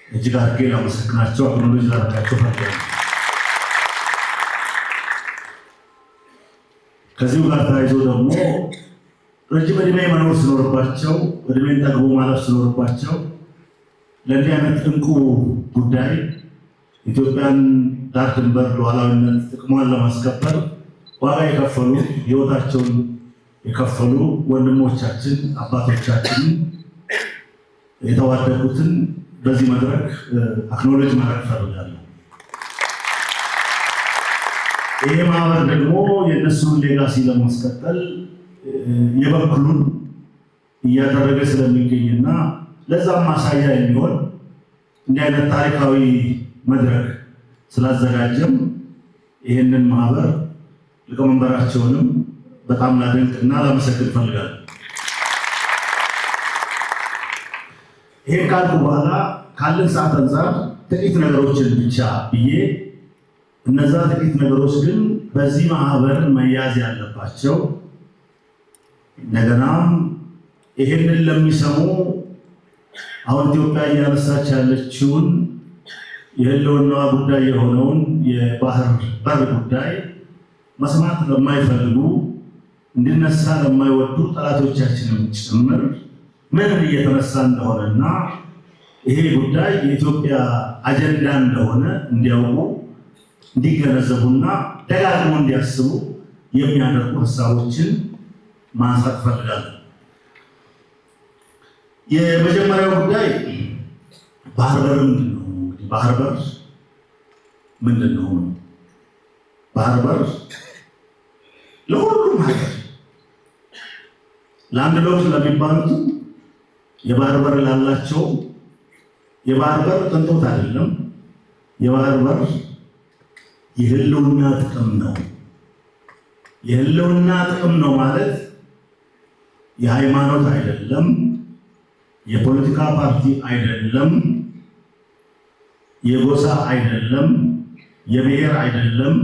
እጅግ አድርጌ ላመሰግናቸው አክኖሎጂ ላደርጋቸው ፈልጋለሁ። ከዚሁ ጋር ተያይዞ ደግሞ ረጅም ዕድሜ መኖር ሲኖርባቸው ዕድሜን ጠግቦ ማለፍ ሲኖርባቸው ለእንዲህ አይነት እንቁ ጉዳይ ኢትዮጵያን ዳር ድንበር ሉዓላዊነት ጥቅሟን ለማስከበር ዋጋ የከፈሉ ሕይወታቸውን የከፈሉ ወንድሞቻችን አባቶቻችን የተዋደቁትን በዚህ መድረክ አክኖሎጂ ማድረግ ፈልጋለሁ። ይሄ ማህበር ደግሞ የእነሱን ሌጋሲ ለማስቀጠል የበኩሉን እያደረገ ስለሚገኝና ለዛም ማሳያ የሚሆን እንዲህ አይነት ታሪካዊ መድረክ ስላዘጋጀም ይህንን ማህበር ሊቀመንበራቸውንም በጣም ላደንቅና ላመሰግን ፈልጋለሁ። ይሄን ካልኩ በኋላ ካለን ሰዓት አንጻር ጥቂት ነገሮችን ብቻ ብዬ እነዛ ጥቂት ነገሮች ግን በዚህ ማህበር መያዝ ያለባቸው እንደገናም ይሄንን ለሚሰሙ አሁን ኢትዮጵያ እያነሳች ያለችውን የህልውናዋ ጉዳይ የሆነውን የባህር በር ጉዳይ መስማት ለማይፈልጉ እንዲነሳ ለማይወዱ ጠላቶቻችንም ጭምር ምን እየተነሳ እንደሆነና ይሄ ጉዳይ የኢትዮጵያ አጀንዳ እንደሆነ እንዲያውቁ እንዲገነዘቡና ደጋግሞ እንዲያስቡ የሚያደርጉ ሀሳቦችን ማንሳት ፈልጋለሁ። የመጀመሪያው ጉዳይ ባህር በር ምንድን ነው? እንግዲህ ባህር በር ምንድን ነው? ባህር በር ለሁሉም ሀገር ለአንድ ሎክ ለሚባሉት የባህር በር ላላቸው የባህር በር ቅንጦት አይደለም። የባህር በር የህልውና ጥቅም ነው። የህልውና ጥቅም ነው ማለት የሃይማኖት አይደለም፣ የፖለቲካ ፓርቲ አይደለም፣ የጎሳ አይደለም፣ የብሔር አይደለም፣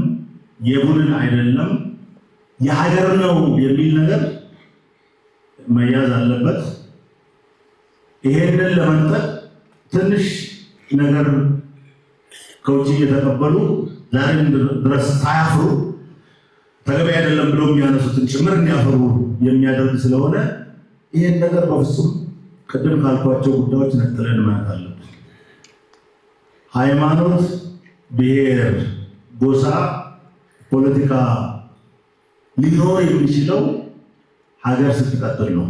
የቡድን አይደለም፣ የሀገር ነው የሚል ነገር መያዝ አለበት። ይሄንን ለመንጠቅ ትንሽ ነገር ከውጭ እየተቀበሉ ዛሬም ድረስ ሳያፍሩ ተገቢ አይደለም ብለው የሚያነሱትን ጭምር እንዲያፈሩ የሚያደርግ ስለሆነ ይሄን ነገር በፍጹም ቅድም ካልኳቸው ጉዳዮች ነጥለን ማለት አለብን። ሃይማኖት፣ ብሔር፣ ጎሳ፣ ፖለቲካ ሊኖር የሚችለው ሀገር ስትቀጥል ነው።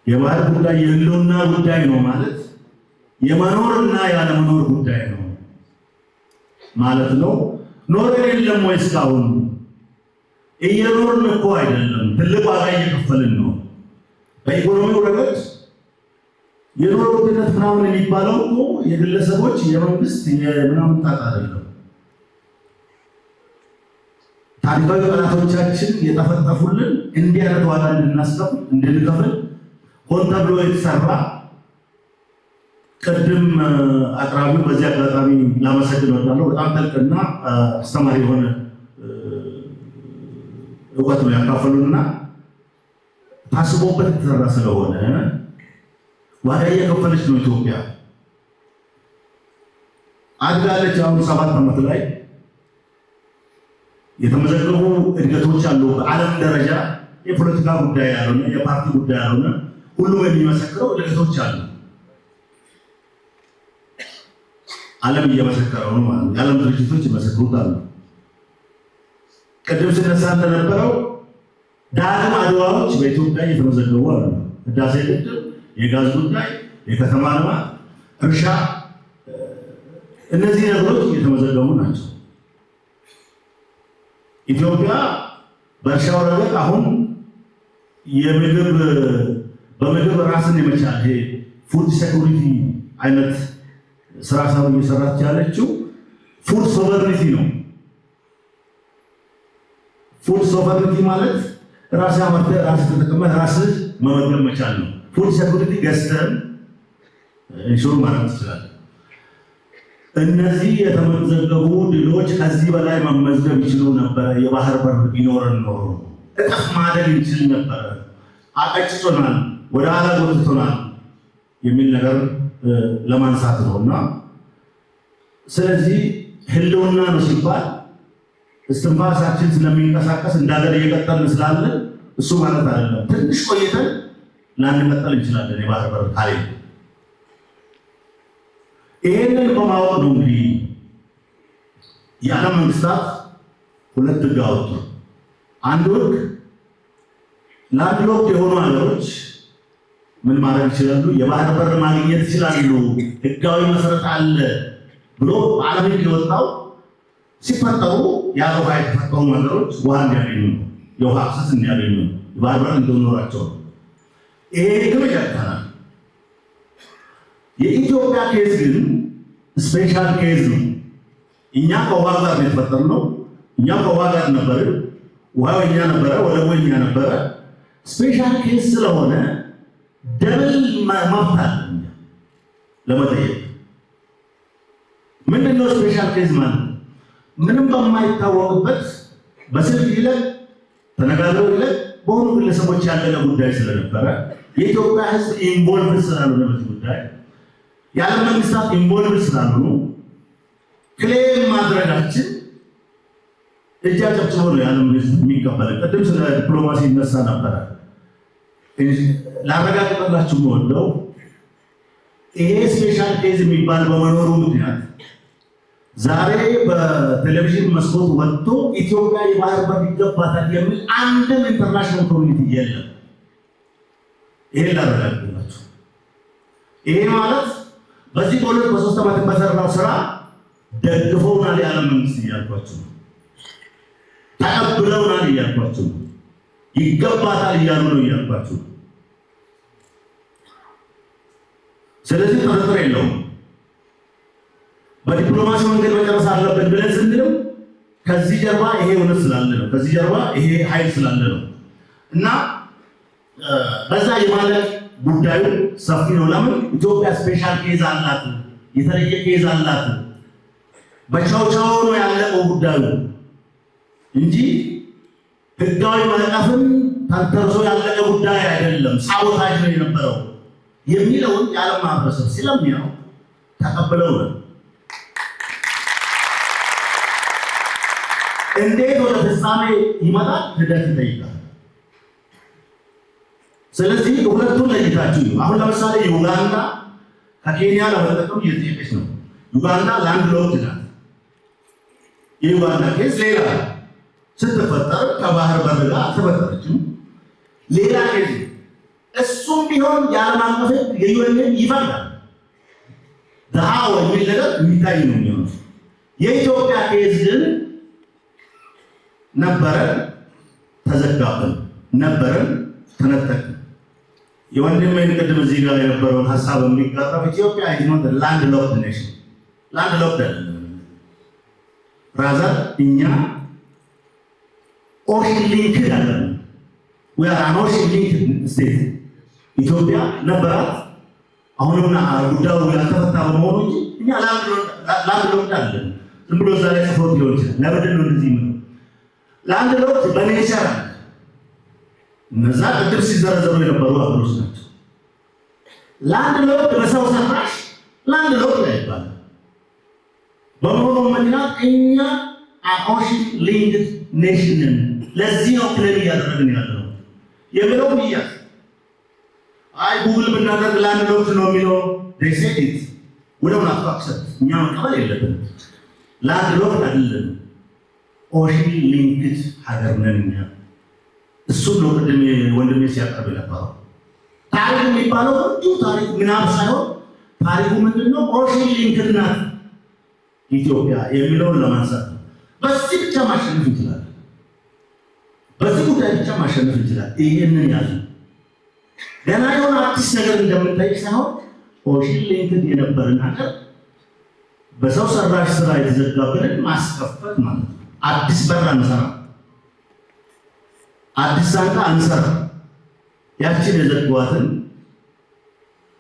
የባህር ጉዳይ የህልውና ጉዳይ ነው ማለት የመኖርና ያለመኖር ጉዳይ ነው ማለት ነው። ኖረን የለም ወይ? እስካሁን እየኖርን እኮ አይደለም፣ ትልቅ ዋጋ እየከፈልን ነው። በኢኮኖሚው ረገድ የኑሮ ውድነት ምናምን የሚባለው እኮ የግለሰቦች የመንግስት የምናምን ጣጣ አይደለም። ታሪካዊ ጠላቶቻችን የጠፈጠፉልን እንዲህ አይነት ዋጋ እንድንከፍል ሆን ተብሎ የተሰራ ቅድም አቅራቢው በዚህ አጋጣሚ ላመሰግን እወዳለሁ። በጣም ጥልቅና አስተማሪ የሆነ እውቀት ነው ያካፈሉንና ታስቦበት የተሰራ ስለሆነ ዋጋ እየከፈለች ነው ኢትዮጵያ። አድጋለች። አሁን 7 ዓመት ላይ የተመዘገቡ እድገቶች አሉ። በዓለም ደረጃ የፖለቲካ ጉዳይ ያልሆነ የፓርቲ ጉዳይ ያልሆነ ሁሉም የሚመሰክረው እድገቶች አሉ። ዓለም እየመሰከረው ነው ማለት ነው። የዓለም ድርጅቶች ይመሰክሩታል። ቅድም ሲነሳ እንደነበረው ዳግም አድዋዎች በኢትዮጵያ እየተመዘገቡ አሉ። ህዳሴ ግድብ፣ የጋዝ ጉዳይ፣ የከተማ ልማት፣ እርሻ፣ እነዚህ ነገሮች እየተመዘገቡ ናቸው። ኢትዮጵያ በእርሻው ረገድ አሁን በምግብ ራስን የመቻል ፉድ ሴኩሪቲ አይነት ስራ ሳይሆን እየሰራች ያለችው ፉድ ሶቨርኒቲ ነው። ፉድ ሶቨርኒቲ ማለት ራስህ አመርተህ ራስህ ተጠቅመህ ራስህ መመገብ መቻል ነው። ፉድ ሴኩሪቲ ገዝተን ኢንሹር ማለት ትችላለህ። እነዚህ የተመዘገቡ ድሎች ከዚህ በላይ መመዝገብ ይችሉ ነበረ። የባህር በር ቢኖረን ኖሮ እጥፍ ማደግ እንችል ነበረ። አቀጭቶናል፣ ወደ ኋላ ጎትቶናል የሚል ነገር ለማንሳት ነውና ስለዚህ ህልውና ነው ሲባል እስትንፋሳችን ስለሚንቀሳቀስ እንዳገር እየቀጠልን ስላለን እሱ ማለት አይደለም። ትንሽ ቆይተን ላንቀጠል እንችላለን የባህር በር ካለ። ይሄንን በማወቅ ነው እንግዲህ የዓለም መንግስታት ሁለት ህግ አወጡ። አንዱ ህግ ላንድ ሎክድ የሆኑ ሀገሮች ምን ማድረግ ይችላሉ? የባህር በር ማግኘት ይችላሉ፣ ህጋዊ መሰረት አለ ብሎ ዓለም ህግ የወጣው ሲፈጠሩ ያለው ውሃ የተፈጠሩ ነገሮች ውሃ እንዲያገኙ ነው፣ የውሃ አክሰስ እንዲያገኙ ነው፣ የባህር በር እንዲኖራቸው ነው። ይሄ ግን ይቀጥላል። የኢትዮጵያ ኬዝ ግን ስፔሻል ኬዝ ነው። እኛ ከውሃ ጋር ነው የተፈጠርነው። እኛ ከውሃ ጋር ነበር፣ ውሃው እኛ ነበረ፣ ወደቡ እኛ ነበረ። ስፔሻል ኬዝ ስለሆነ ደብል መብት አለ ለመጠየቅ። ምንድነው ስፔሻል ኬዝ ማለት? ምንም በማይታወቅበት በስልክ ይለቅ ተነጋግረው ይለቅ በሆኑ ግለሰቦች ያለቀ ጉዳይ ስለነበረ የኢትዮጵያ ህዝብ ኢንቮልቭ ስላልሆነ በዚህ ጉዳይ የዓለም መንግስታት ኢንቮልቭ ስላልሆኑ ክሌም ማድረጋችን እጃጨብጭቦ ነው የዓለም ህዝብ የሚቀበል። ቅድም ስለ ዲፕሎማሲ ይነሳ ነበረ። ላረጋግጥላችሁ የምወደው ይሄ ስፔሻል ኬዝ የሚባል በመኖሩ ምክንያት ዛሬ በቴሌቪዥን መስኮት ወጥቶ ኢትዮጵያ የባህር በር ይገባታል የሚል አንድም ኢንተርናሽናል ኮሚኒቲ የለም። ይሄን ላረጋግጥላችሁ። ይሄ ማለት በዚህ በሁለት በሶስት ዓመት በሰራው ስራ ደግፈውናል የዓለም መንግስት እያልኳቸው ነው። ተቀብለውናል እያልኳቸው ነው። ይገባታል እያሉ ነው እያልኳቸው ነው። ስለዚህ ጥርጥር የለውም በዲፕሎማሲ መንገድ መጨረስ አለብን ብለን ስንልም ከዚህ ጀርባ ይሄ እውነት ስላለ ነው። ከዚህ ጀርባ ይሄ ኃይል ስላለ ነው እና በዛ የማለቅ ጉዳዩ ሰፊ ነው። ለምን ኢትዮጵያ ስፔሻል ኬዝ አላት፣ የተለየ ኬዝ አላት። በቻውቻው ነው ያለቀው ጉዳዩ እንጂ ህጋዊ ማዕቀፍን ተንተርሶ ያለቀ ጉዳይ አይደለም። ሳቦታጅ ነው የነበረው የሚለውን የዓለም ማህበረሰብ ስለሚያው ተቀብለው ነው። እንዴት ወደ ፍጻሜ ይመጣል? ሂደት ይጠይቃል። ስለዚህ ሁለቱን ለይታችሁ አሁን ለምሳሌ ዩጋንዳ ከኬንያ ለመጠቀም እየጠየቀች ነው። ዩጋንዳ ላንድ ሎክድ ናት። የዩጋንዳ ኬስ ሌላ ስትፈጠር ከባህር በር ጋር አልተፈጠረችም፣ ሌላ ኬዝ። እሱም ቢሆን የዓለም አቀፍ የዩኤን ይፈቅዳል። ድሃ የሚል ነገር የሚታይ ነው የሚሆነው። የኢትዮጵያ ኬዝ ግን ነበረን፣ ተዘጋብን፣ ነበረን፣ ተነጠቅን። የወንድሜን ቅድም እዚህ ጋር የነበረውን ሀሳብ የሚጋራው ኢትዮጵያ ኢዝ ኖት ላንድ ሎክድ ኔሽን። ላንድ ሎክድ አይደለም፣ ራዘር እኛ ኦሽን ሊንክድ አይደለም። we are an ocean linked state። ኢትዮጵያ ነበራት፣ አሁንም ጉዳዩ ያልተፈታ በመሆኑ እንጂ እኛ ላንድ ሎክድ አይደለም። ዝም ብሎ እዛ ላይ ጽፎት ሊሆን ይችላል። ለምንድን ነው እንደዚህ ነው? ላንድ ሎክድ በኔቸር እነዛ ቅድም ሲዘረዘሩ የነበሩ ሀገሮች ናቸው። ላንድ ሎክድ በሰው ሰራሽ ላንድ ሎክድ አይባልም። በመሆኑ ምክንያት እኛ ኦሽን ሊንክድ ኔሽን ነን። ለዚህ ነው ክለብ እያደረግን ያለው የሚለው ብያዝ አይ ጉግል ብናደርግ ላንድ ሎክድ ነው የሚለው ዴሴት ወደው ናፍቃክሰት እኛ መቀበል የለብንም። ላንድ ሎክድ አይደለም፣ ኦሽን ሊንክድ ሀገር ነን እኛ። እሱም ነው ቅድም ወንድሜ ሲያቀርብ የነበረው። ታሪክ የሚባለው እንዲሁ ታሪክ ምናምን ሳይሆን ታሪኩ ምንድነው? ኦሽን ሊንክድ ናት ኢትዮጵያ የሚለውን ለማንሳት ነው። በዚህ ብቻ ማሸነፍ እንችላለን። በዚህ ጉዳይ ብቻ ማሸነፍ እንችላለን። ይሄንን ያዙ። ገና የሆነ አዲስ ነገር እንደምንጠይቅ ሳይሆን ኦሽን ሊንክድ የነበረን ሀገር በሰው ሰራሽ ስራ የተዘጋብንን ማስከፈት ማለት ነው። አዲስ በር አንሰራ፣ አዲስ ሳንቃ አንሰራ። ያችን የዘጓትን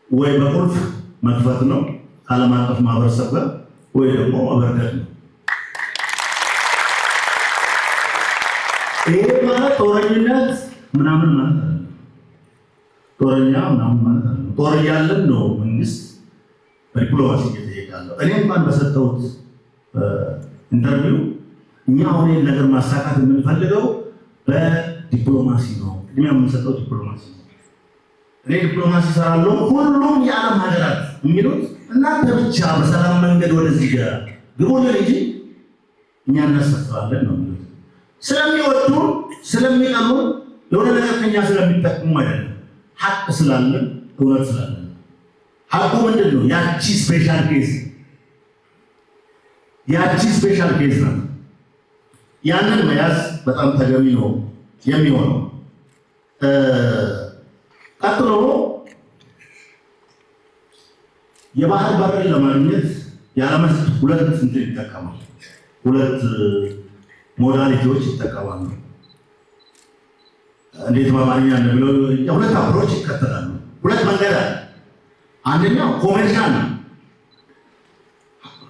ወይ በቁልፍ መክፈት ነው ከዓለም አቀፍ ማህበረሰብ ጋር ወይ ደግሞ መበርገድ ነው። ይሄ ማለት ጦረኝነት ምናምን ማለት አይደለም። ጦረኛ ምናምን ማለት አይደለም። ጦር እያለን ነው መንግስት በዲፕሎማሲ እየተሄዳለሁ። እኔ እንኳን በሰጠሁት ኢንተርቪው እኛ አሁን ይህን ነገር ማሳካት የምንፈልገው በዲፕሎማሲ ነው፣ ቅድሚያ የምንሰጠው ዲፕሎማሲ ነው። እኔ ዲፕሎማሲ እሰራለሁ፣ ሁሉም የዓለም ሀገራት የሚሉት እናንተ ብቻ በሰላም መንገድ ወደዚህ ጋር ግቡልን እንጂ እኛ እናሳስባለን ነው የሚሉት። ስለሚወዱ ስለሚጠሉ የሆነ ነገር ከኛ ስለሚጠቅሙ አይደለም። ሀቅ ስላለን እውነት ስላለን። ሀቁ ምንድን ነው? ያቺ ስፔሻል ኬዝ ናት። ያንን መያዝ በጣም ተገቢ ነው የሚሆነው። ቀጥሎ የባህር በርን ለማግኘት ያለመስ ሁለት እንትን ይጠቀማል። ሁለት ሞዳሊቲዎች ይጠቀማሉ። እንዴት በአማርኛ እንደሚለው ሁለት አፕሮች ይከተላሉ። ሁለት መንገድ አለ። አንደኛው ኮሜርሻል ነው።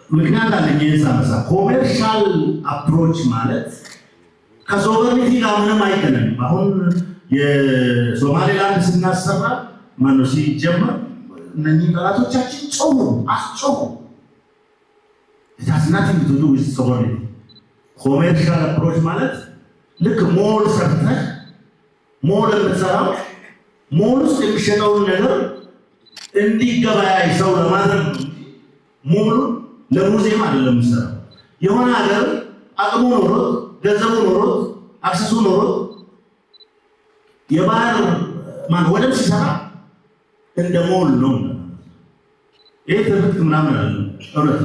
ምክንያት አለኝ የሳመሳ ኮሜርሻል አፕሮች ማለት ከሶቨሬኒቲ ጋር ምንም አይገናኝም። አሁን የሶማሌላንድ ስናሰራ ማነው ሲጀመር እነኚህ ጠላቶቻችን ጮሁ አስጮሁ። ታስናቲንግ ቱ ዱ ዊዝ ሶቨሬኒቲ። ኮሜርሻል አፕሮች ማለት ልክ ሞል ሰርተህ ሞል የምትሰራው ሞል ውስጥ የሚሸጠውን ነገር እንዲገበያይ ሰው ለማድረግ ነው። ሞሉን ለሙዚየም አይደለም የምትሰራው። የሆነ ሀገር አቅሙ ኖሮት ገንዘቡ ኖሮት አክሰሱ ኖሮት የባህር ወደብ ሲሰራ እንደ ሞል ነው። ይህ ትርክት ምናምን አለ እውነት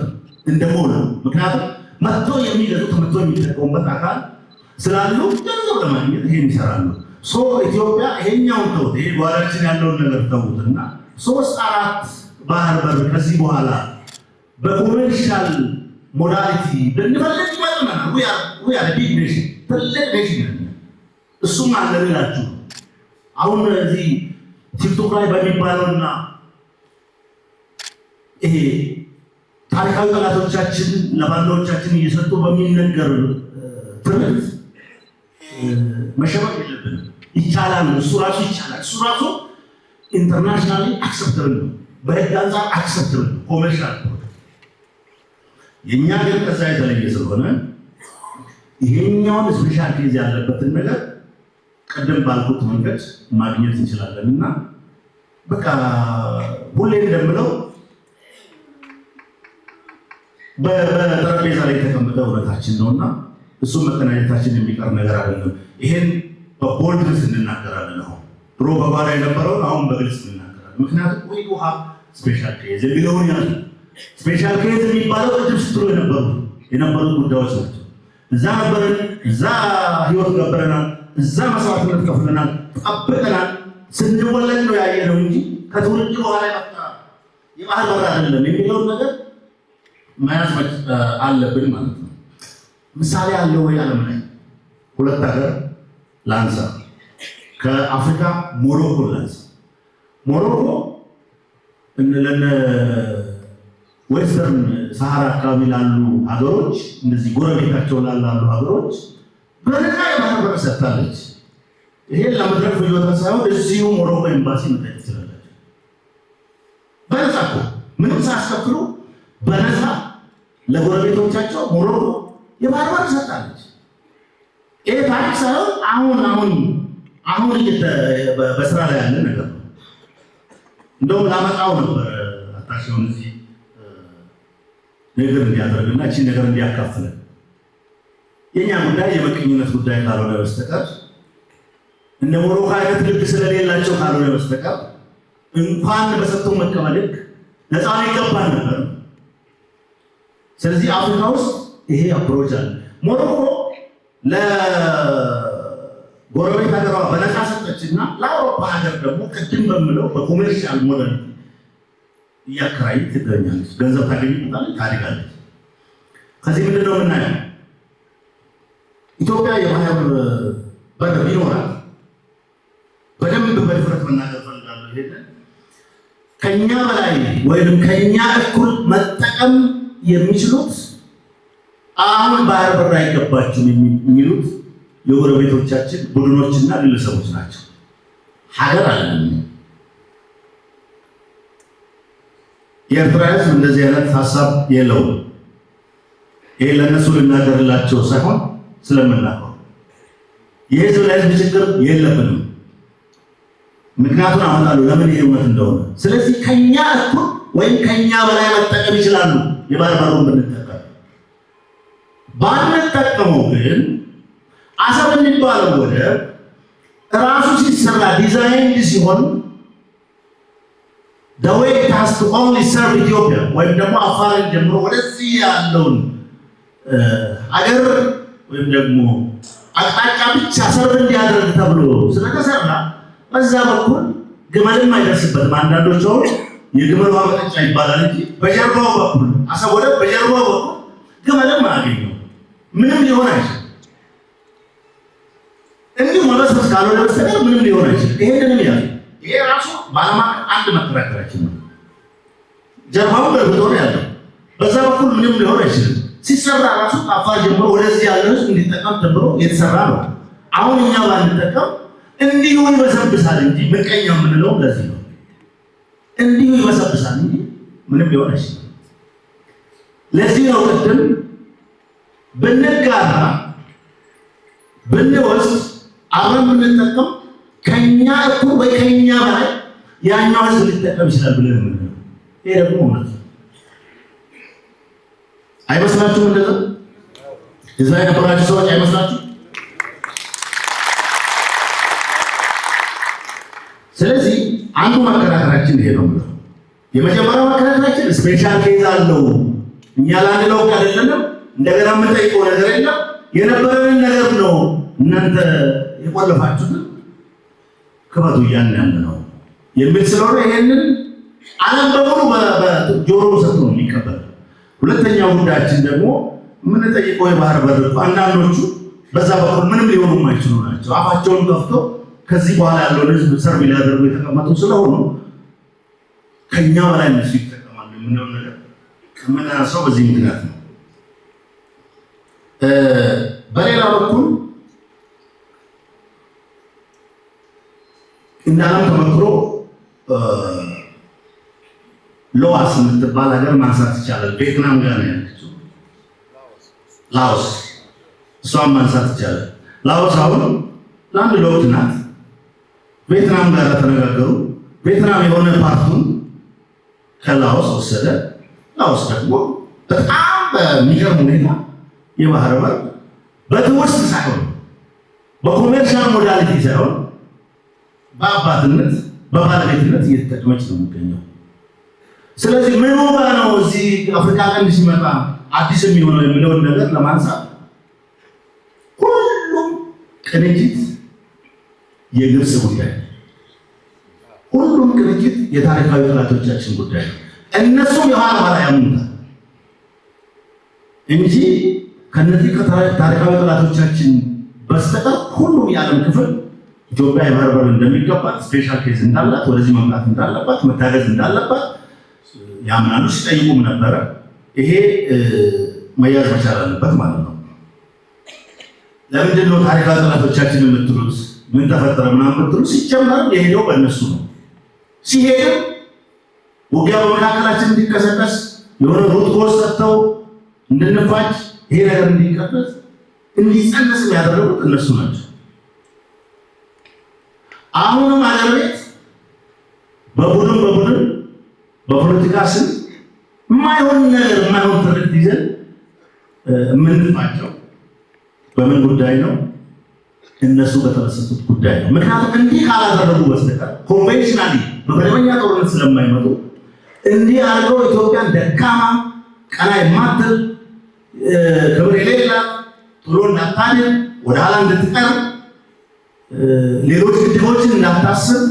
እንደ ሞል ነው። ምክንያቱም መጥቶ የሚገዙት መጥቶ የሚጠቀሙበት አካል ስላሉ ገንዘብ ለማግኘት ይሄን ይሰራሉ። ኢትዮጵያ ይሄኛውን ተውት፣ ይሄ ጓዳችን ያለውን ነገር ተውትና 3-4 ባህር በር ከዚህ በኋላ በኮሜርሻል ሞዳሊቲ ብንፈልግ ይመጥናል። ዊ አር ቢግ ኔሽን፣ ትልቅ ኔሽን። እሱም አለ ልላችሁ አሁን እዚህ ቲክቶክ ላይ በሚባለውና ይሄ ታሪካዊ ጠላቶቻችን ለባንዳዎቻችን እየሰጡ በሚነገር ትምህርት መሸበር የለብንም። ይቻላል፣ እሱ ራሱ ይቻላል። እሱ ራሱ ኢንተርናሽናሊ አክሰፕተብል ነው፣ በህግ አንጻር አክሰፕተብል ነው ኮሜርሻል። የእኛ ግን ከዛ የተለየ ስለሆነ ይሄኛውን ስፔሻል ኬዝ ያለበትን ነገር ቀደም ባልኩት መንገድ ማግኘት እንችላለን እና በቃ ሁሌ እንደምለው በጠረጴዛ ላይ የተቀመጠ እውነታችን ነውና እሱም መቀናኘታችን የሚቀር ነገር አይደለም። ይሄን በቦልድነስ እንናገራለን። አሁን ድሮ በጓዳ የነበረውን አሁን በግልጽ እንናገራለን። ምክንያቱም ወይ ውሃ ስፔሻል ኬዝ የሚለውን ያለ ስፔሻል ኬዝ የሚባለው ቅድም ስትሉ የነበሩት ጉዳዮች ናቸው። እዛ ነበርን፣ እዛ ህይወት ገብረናል፣ እዛ መስዋዕትነት ከፍለናል፣ ጠብቀናል። ስንወለድ ነው ያየነው እንጂ ከትውልድ በኋላ የመጣ የባህር በር አይደለም የሚለውን ነገር መያዝ አለብን ማለት ነው። ምሳሌ አለው ወይ? ዓለም ላይ ሁለት ሀገር ላንሳ። ከአፍሪካ ሞሮኮ ላንሳ። ሞሮኮ ለነ ዌስተርን ሰሃራ አካባቢ ላሉ ሀገሮች እነዚህ ጎረቤታቸው ላሉ ሀገሮች በነፃ የባህር በር ሰጥታለች። ይሄን ለመድረክ ፍጆታ ሳይሆን እዚሁ ሞሮኮ ኤምባሲ መታየት ትችላላችሁ። በነፃ እኮ ምንም ሳያስከፍሉ በነፃ ለጎረቤቶቻቸው ሞሮኮ የባህር በር ሰጥታለች። ይሄ ታሪክ ሳይሆን አሁን በስራ ላይ ያለ ነገር ነው። እንደውም ላመጣው ነበር አታሽውን እዚህ ነገር እንዲያደርግና እቺ ነገር እንዲያካፍለን። የኛ ጉዳይ የመቀኝነት ጉዳይ ካልሆነ በስተቀር እንደ ሞሮኮ አይነት ልብ ስለሌላቸው ካልሆነ በስተቀር እንኳን በሰጥተው መቀበል ነፃ ሊገባን ነበር። ስለዚህ አፍሪካ ውስጥ ይሄ አፕሮች አለ። ሞሮኮ ለጎረቤት ሀገሯ በነፃ ሰጠችና ለአውሮፓ ሀገር ደግሞ ቅድም በምለው በኮሜርሻል ሞዴል እያከራየች ትገኛለች። ገንዘብ ታገኝበታለች፣ ታድጋለች። ከዚህ ምንድን ነው የምናየው? ኢትዮጵያ የባህር በር ቢኖራት በደንብ በድፍረት መናገር ፈልጋለሁ። ይሄንን ከኛ በላይ ወይም ከኛ እኩል መጠቀም የሚችሉት አሁን ባህር በር አይገባችሁም የሚሉት የጎረቤቶቻችን ቡድኖችና ግለሰቦች ናቸው። ሀገር አለን። የኤርትራ ሕዝብ እንደዚህ አይነት ሀሳብ የለውም። ይሄ ለእነሱ ልናገርላቸው ሳይሆን ስለምናውቀው የህዝብ ለህዝብ ችግር የለብንም። ምክንያቱም አመጣለሁ ለምን ይሄ እውነት እንደሆነ። ስለዚህ ከኛ እኩል ወይም ከኛ በላይ መጠቀም ይችላሉ። የባህር በሩን ብንጠቀም ባንጠቀመው ግን አሰብ የሚባለው ወደብ ራሱ ሲሰራ ዲዛይን ሲሆን the way it has to only serve Ethiopia ወይም ደግሞ አፋርን ጀምሮ ወደዚህ ያለውን አገር ወይም ደግሞ አቅጣጫ ብቻ ሰርቭ እንዲያደርግ ተብሎ ስለተሰራ በዛ በኩል ግመልም አይደርስበትም። አንዳንዶች አሁን የግመል ውሃ መጠጫ ይባላል እንጂ በጀርባው በኩል አሰብ ወደብ በጀርባው በኩል ግመልም አያገኘው ምንም ሊሆን አይችልም። እንዲሁ መበስበስ ካልሆነ በስተቀር ምንም ሊሆን አይችልም። ይሄንንም ያዙ። ይሄ ራሱ ባለማ አንድ መከራከራችን ነው። ጀርባው በርብቶ ነው ያለው። በዛ በኩል ምንም ሊሆን አይችልም። ሲሰራ ራሱ አፋር ጀምሮ ወደዚህ ያለው ህዝብ እንዲጠቀም ተብሎ የተሰራ ነው። አሁን እኛ ባንጠቀም እንዲሁ ይበሰብሳል እንጂ ምቀኛ የምንለው ለዚህ ነው። እንዲሁ ይበሰብሳል እንጂ ምንም ሊሆን አይችልም። ለዚህ ነው ቅድም ብንጋራ ብንወስድ አብረን ብንጠቀም ከኛ እኩል ወይ ከኛ በላይ ያኛው ህዝብ ሊጠቀም ይችላል ብለን የምንለው። ይሄ ደግሞ እውነት አይመስላችሁም? እንደዛ እዛ የነበራችሁ ሰዎች አይመስላችሁ? ስለዚህ አንዱ መከራከራችን ይሄ ነው። የመጀመሪያው መከራከራችን ስፔሻል ኬዝ አለው እኛ ላንለው አይደለም። እንደገና የምንጠይቀው ነገር የለም። የነበረንን ነገር ነው እናንተ የቆለፋችሁት ክፈቱ እያልን ያለ ነው የሚል ስለሆነ ይሄንን ዓለም በሙሉ በጆሮ ሰጥቶ ነው የሚቀበል። ሁለተኛው ጉዳያችን ደግሞ የምንጠይቀው የባህር በር አንዳንዶቹ በዛ በኩል ምንም ሊሆኑ የማይችሉ ናቸው። አፋቸውን ከፍተው ከዚህ በኋላ ያለውን ህዝብ ሰርቭ ሊያደርጉ የተቀመጡ ስለሆኑ ከኛ በላይ እነሱ ይጠቀማሉ የምንለው ነገር ከምናነሳው በዚህ ምክንያት ነው። በሌላ በኩል እንደ ዓለም ተመክሮ ሎዋስ የምትባል ሀገር ማንሳት ይቻላል። ቬትናም ጋር ነው ያለችው። ላኦስ እሷን ማንሳት ይቻላል። ላኦስ አሁን ለአንድ ሎት ናት። ቬትናም ጋር ተነጋገሩ። ቬትናም የሆነ ፓርቱን ከላኦስ ወሰደ። ላኦስ ደግሞ በጣም በሚገርም ሁኔታ የባህር በር በትውስጥ ሳይሆን በኮሜርሻል ሞዳሊቲ ሳይሆን በአባትነት በባለቤትነት እየተጠቀመች ነው የሚገኘው። ስለዚህ ምን ጋር ነው እዚህ አፍሪካ ቀንድ ሲመጣ አዲስ የሚሆነው የሚለውን ነገር ለማንሳት ሁሉም ቅንጅት የግብፅ ጉዳይ፣ ሁሉም ቅንጅት የታሪካዊ ጠላቶቻችን ጉዳይ ነው። እነሱም የኋላ ኋላ ያምኑታል እንጂ ከነዚህ ታሪካዊ ጠላቶቻችን በስተቀር ሁሉም የዓለም ክፍል ኢትዮጵያ የባህር በር እንደሚገባት፣ ስፔሻል ኬዝ እንዳላት፣ ወደዚህ መምጣት እንዳለባት፣ መታገዝ እንዳለባት ያምናሉ። ሲጠይቁም ነበረ። ይሄ መያዝ መቻል አለበት ማለት ነው። ለምንድን ነው ታሪካዊ ጠላቶቻችን የምትሉት? ምን ተፈጠረ ምናምን የምትሉት? ሲጀመር የሄደው በእነሱ ነው። ሲሄድም ውጊያ በመካከላችን እንዲቀሰቀስ የሆነ ሩት ኮርስ ሰጥተው እንድንፋጅ ይሄ ነገር እንዲቀበል እንዲጸነስ ያደረጉት እነሱ ናቸው። አሁንም አገር ቤት በቡድን በፖለቲካ ስም የማይሆን ነገር የማይሆን ትርክት ይዘን የምንፋቸው በምን ጉዳይ ነው? እነሱ በተመሰጡት ጉዳይ ነው። ምክንያቱም እንዲህ ካላደረጉ በስተቀር ኮንቬንሽናሊ በመደበኛ ጦርነት ስለማይመጡ እንዲህ አድርገው ኢትዮጵያን ደካማ ቀና የማትል ክብር የሌላት ቶሎ እንዳታድግ ወደ ኋላ እንድትቀር ሌሎች ግድቦችን እንዳታስብ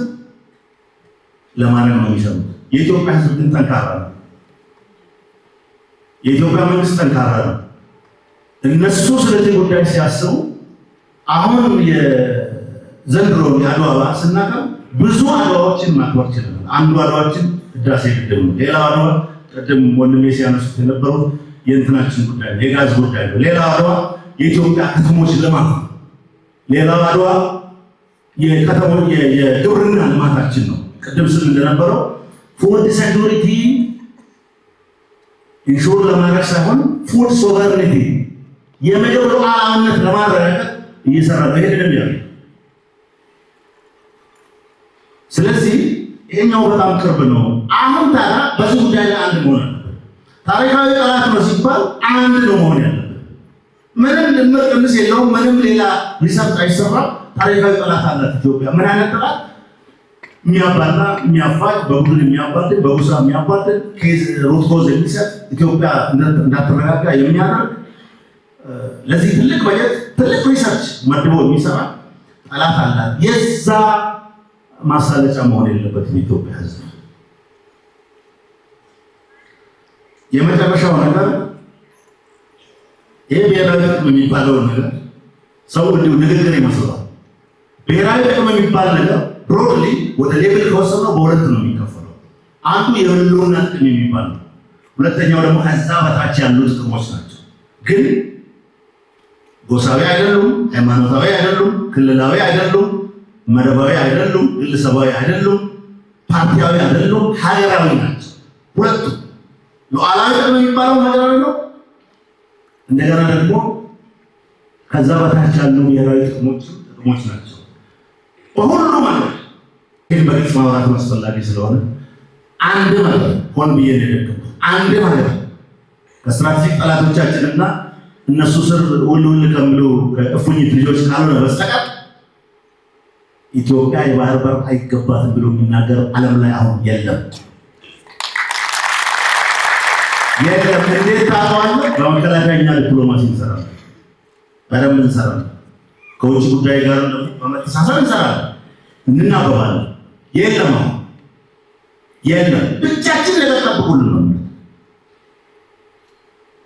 ለማድረግ ነው የሚሰሩት። የኢትዮጵያ ሕዝብ ግን ጠንካራ ነው። የኢትዮጵያ መንግስት ጠንካራ ነው። እነሱ ስለዚህ ጉዳይ ሲያስቡ አሁን የዘንድሮ የአድዋ በዓል ስናከብር ብዙ አድዋዎችን ማክበር ችለናል። አንዱ አድዋችን ህዳሴ ግድብ ነው። ሌላው አድዋ ቅድም ወንድሜ ሲያነሱት የነበሩት የእንትናችን ጉዳይ ነው፣ የጋዝ ጉዳይ ነው። ሌላው አድዋ የኢትዮጵያ ከተሞች ልማት ነው። ሌላው አድዋ የከተሞች የግብርና ልማታችን ነው። ቅድም ስል እንደነበረው ፉድ ሴኩሪቲ ኢንሹር ለማድረግ ሳይሆን ፉድ ሶቨርኒቲ የምግብ ሉዓላዊነት ለማረጋገጥ እየሰራ ነው። ይሄንን ያለው ስለዚህ ይሄኛው በጣም ቅርብ ነው። አሁን ታዲያ በዚህ ጉዳይ ላይ አንድ መሆን አለበት። ታሪካዊ ጠላት ነው ሲባል አንድ ነው መሆን ያለበት። ምንም ድምር ቅንስ የለውም። ምንም ሌላ ሪሰርች አይሰራም። ታሪካዊ ጠላት አላት ኢትዮጵያ። ምን አይነት ጠላት? የሚያባላ የሚያፋጅ፣ በቡድን የሚያባድን፣ በጎሳ የሚያባድን፣ ኬዝ ሩት ኮዝ የሚሰጥ ኢትዮጵያ እንዳትረጋጋ የሚያደርግ ለዚህ ትልቅ በጀት ትልቅ ሪሰርች መድቦ የሚሰራ ጠላት አላት። የዛ ማሳለጫ መሆን የለበትም ኢትዮጵያ ሕዝብ። የመጨረሻው ነገር ይህ ብሔራዊ ጥቅም የሚባለውን ነገር ሰው እንዲሁ ንግግር ይመስላል። ብሔራዊ ጥቅም የሚባል ነገር ብሮድሊ ወደ ሌብል ከወሰነው በሁለት ነው የሚከፈለው። አንዱ የህልውና ጥቅም የሚባል ነው። ሁለተኛው ደግሞ ከዛ በታች ያሉ ጥቅሞች ናቸው። ግን ጎሳዊ አይደሉም፣ ሃይማኖታዊ አይደሉም፣ ክልላዊ አይደሉም፣ መደባዊ አይደሉም፣ ግለሰባዊ አይደሉም፣ ፓርቲያዊ አይደሉም፣ ሀገራዊ ናቸው። ሁለቱ ሉዓላዊ ጥቅም የሚባለው ሀገራዊ ነው። እንደገና ደግሞ ከዛ በታች ያሉ ብሔራዊ ጥቅሞች ናቸው። በሁሉ ማለት ይህን በግልጽ ማውራት አስፈላጊ ስለሆነ አንድ ማለት ሆን ብዬ እንደደገምኩት አንድ ማለት ከስትራቴጂክ ጠላቶቻችንና እነሱ ስር ውል ከሚሉ ከእፉኝት ልጆች ካልሆነ በስተቀር ኢትዮጵያ የባህር በር አይገባትም ብሎ የሚናገር ዓለም ላይ አሁን የለም። እንዴት ታውቃለህ? በመከላከያኛ ዲፕሎማሲ እንሰራለን፣ በደንብ እንሰራለን። ከውጭ ጉዳይ ጋር በመተሳሰብ እንሰራለን፣ እንናበባለን። የለም የለም ብቻችን ለተጠብቁልን ነው።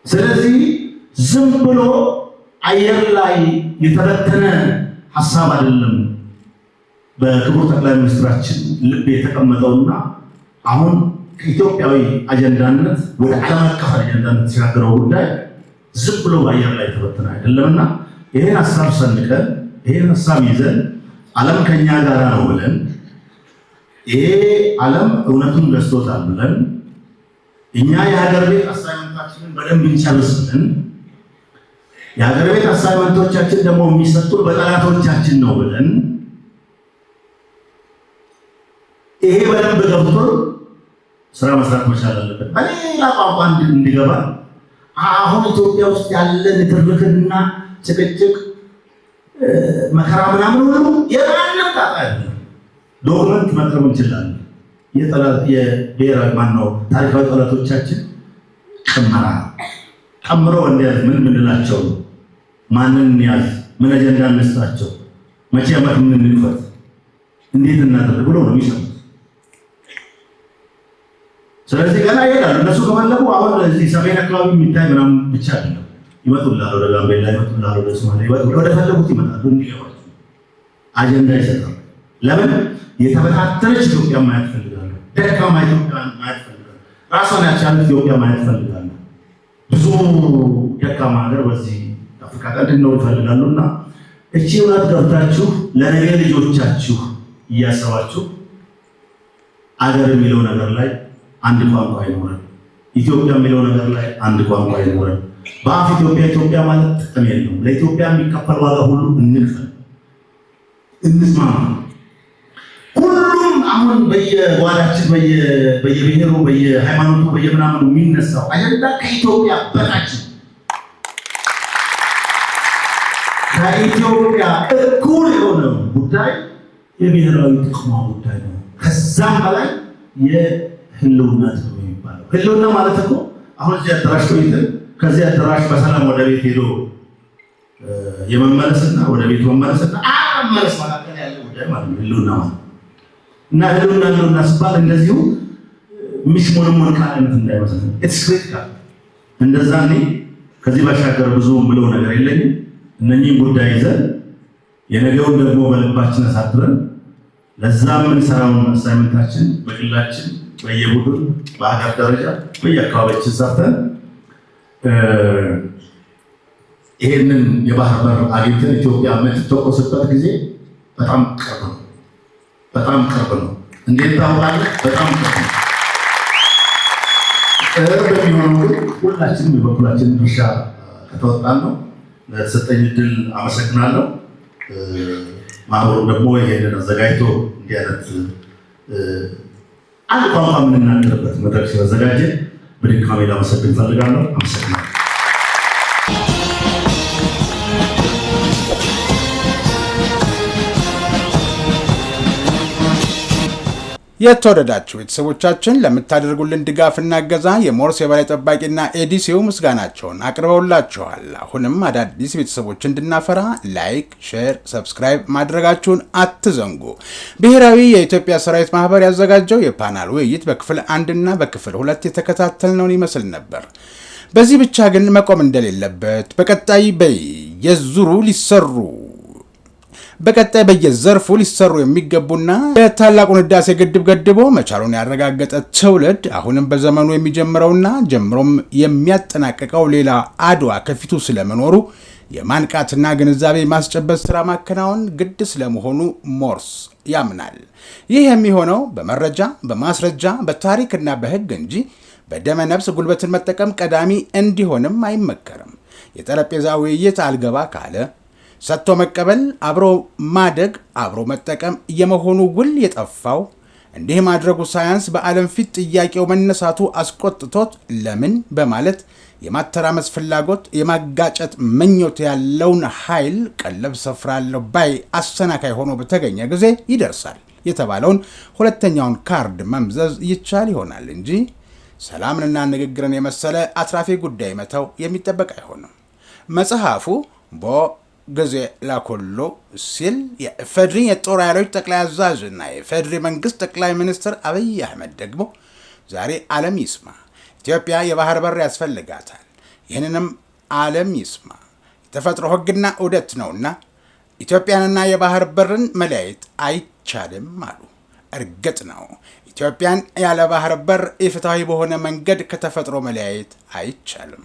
ስለዚህ ዝም ብሎ አየር ላይ የተበተነ ሀሳብ አይደለም በክቡር ጠቅላይ ሚኒስትራችን ልብ የተቀመጠውና አሁን ከኢትዮጵያዊ አጀንዳነት ወደ ዓለም አቀፍ አጀንዳነት የተሻገረው ጉዳይ ዝም ብሎ በአየር ላይ የተበተነ አይደለምና ይሄን ሀሳብ ሰንቀን ይሄን ሀሳብ ይዘን ዓለም ከኛ ጋር ነው ብለን ይሄ ዓለም እውነቱን ገዝቶታል ብለን እኛ የሀገር ቤት አሳይመንታችንን በደንብ እንጨርስልን። የሀገር ቤት አሳይመንቶቻችን ደግሞ የሚሰጡን በጠላቶቻችን ነው ብለን ይሄ በደንብ ገብቶ ስራ መስራት መቻል አለበት። በሌላ ቋንቋ እንዲገባ አሁን ኢትዮጵያ ውስጥ ያለን ትርክትና ጭቅጭቅ መከራ ምናምን ሁሉ የማንም ጣጣ አይደለም። ዶክመንት መቅረብ እንችላለን። የብሔራዊ ማነው ታሪካዊ ጠላቶቻችን ቅመራ ቀምሮ እንዲያዝ ምን ምንላቸው ማንን ያዝ ምን አጀንዳ እንስጣቸው መቼ ዓመት ምን እንክፈት እንዴት እናደርግ ብሎ ነው የሚሰሩት። ስለዚህ ገና ይሄዳሉ እነሱ ከፈለጉ አሁን እዚህ ሰሜን አካባቢ የሚታይ ምናምን ብቻ አይደለም። ይመጡላል ወደ ጋምቤላ፣ ይመጡላል ወደ ሶማሊያ፣ ወደ ፈለጉት ይመጣሉ። እንዲገባቸው አጀንዳ ይሰጣሉ። ለምን የተበታተነች ኢትዮጵያ ማየት ፈልጋሉ። ደካማ ኢትዮጵያ ማየት ፈልጋሉ። ራሷን ያልቻለች ኢትዮጵያ ማየት ፈልጋሉ። ብዙ ደካማ ሀገር በዚህ አፍሪካ ቀንድ ነው ይፈልጋሉና እቺ እውነት ገብታችሁ ለነገ ልጆቻችሁ እያሰባችሁ አገር የሚለው ነገር ላይ አንድ ቋንቋ ይኖራል። ኢትዮጵያ የሚለው ነገር ላይ አንድ ቋንቋ ይኖራል። በአፍ ኢትዮጵያ ማለት ጥቅም የለውም። ለኢትዮጵያ የሚከፈል ዋጋ ሁሉ እንክፈል፣ እንስማማ። ሁሉም አሁን በየጓዳችን በየብሔሩ በየሃይማኖቱ በየምናምኑ የሚነሳው አጀንዳ ከኢትዮጵያ በታች ከኢትዮጵያ እኩል የሆነ ጉዳይ የብሔራዊ ጥቅሟ ጉዳይ ነው። ከዛም በላይ የህልውና ጥቅም የሚባለው ህልውና ማለት እኮ አሁን እዚህ አዳራሽ ቆይተን ከዚህ አዳራሽ በሰላም ወደ ቤት ሄዶ የመመለስና ወደ ቤት መመለስና አመለስ መካከል ያለ ጉዳይ ማለት ነው ህልውና ማለት እና ህልውና ሲባል እንደዚሁ ሚስሞንሞን ቃልነት እንዳይመስል ኢትስ ክሪቲካል። እንደዛ ከዚህ ባሻገር ብዙ ብለው ነገር የለኝም። እነኚህን ጉዳይ ይዘን የነገውን ደግሞ በልባችን አሳድረን ለዛ የምንሰራውን አሳይመንታችን በግላችን በየቡድን በሀገር ደረጃ በየአካባቢያችን ሰርተን ይሄንን የባህር በር አግኝተን ኢትዮጵያ የምትተኮስበት ጊዜ በጣም ቅርብ ነው። በጣም ቅርብ ነው። እንዴት ታውቃለህ? በጣም ቅርብ ነው። ቅርብ የሚሆነው ግን ሁላችንም የበኩላችንን ድርሻ ከተወጣን ነው። ለተሰጠኝ እድል አመሰግናለሁ። ማህበሩ ደግሞ ይሄንን አዘጋጅቶ እንዲህ አይነት አንድ ቋንቋ የምንናገርበት መድረክ ስለዘጋጀ በድጋሚ ላመሰግን እፈልጋለሁ። አመሰግናለሁ። የተወደዳችሁ ቤተሰቦቻችን ለምታደርጉልን ድጋፍና እገዛ የሞርስ የበላይ ጠባቂና ኤዲሲው ምስጋናቸውን አቅርበውላችኋል። አሁንም አዳዲስ ቤተሰቦች እንድናፈራ ላይክ፣ ሼር፣ ሰብስክራይብ ማድረጋችሁን አትዘንጉ። ብሔራዊ የኢትዮጵያ ሰራዊት ማህበር ያዘጋጀው የፓናል ውይይት በክፍል 1 እና በክፍል 2 የተከታተልነውን ይመስል ነበር። በዚህ ብቻ ግን መቆም እንደሌለበት በቀጣይ በየዘርፉ ሊሰሩ የሚገቡና የታላቁን ህዳሴ ግድብ ገድቦ መቻሉን ያረጋገጠ ትውልድ አሁንም በዘመኑ የሚጀምረውና ጀምሮም የሚያጠናቅቀው ሌላ አድዋ ከፊቱ ስለመኖሩ የማንቃትና ግንዛቤ ማስጨበጥ ስራ ማከናወን ግድ ስለመሆኑ ሞርስ ያምናል። ይህ የሚሆነው በመረጃ በማስረጃ በታሪክና በህግ እንጂ በደመ ነፍስ ጉልበትን መጠቀም ቀዳሚ እንዲሆንም አይመከርም። የጠረጴዛ ውይይት አልገባ ካለ ሰጥቶ መቀበል፣ አብሮ ማደግ፣ አብሮ መጠቀም የመሆኑ ውል የጠፋው እንዲህ ማድረጉ ሳያንስ በዓለም ፊት ጥያቄው መነሳቱ አስቆጥቶት ለምን በማለት የማተራመስ ፍላጎት፣ የማጋጨት ምኞት ያለውን ኃይል ቀለብ ሰፍራለሁ ባይ አሰናካይ ሆኖ በተገኘ ጊዜ ይደርሳል የተባለውን ሁለተኛውን ካርድ መምዘዝ ይቻል ይሆናል እንጂ ሰላምንና ንግግርን የመሰለ አትራፊ ጉዳይ መተው የሚጠበቅ አይሆንም። መጽሐፉ ጊዜ ለኩሉ ሲል የኢፌዴሪ የጦር ኃይሎች ጠቅላይ አዛዥና የኢፌዴሪ መንግስት ጠቅላይ ሚኒስትር አብይ አህመድ ደግሞ ዛሬ ዓለም ይስማ፣ ኢትዮጵያ የባህር በር ያስፈልጋታል፣ ይህንንም ዓለም ይስማ፣ የተፈጥሮ ህግና ዑደት ነውና ኢትዮጵያንና የባህር በርን መለያየት አይቻልም አሉ። እርግጥ ነው ኢትዮጵያን ያለ ባህር በር ኢፍትሐዊ በሆነ መንገድ ከተፈጥሮ መለያየት አይቻልም።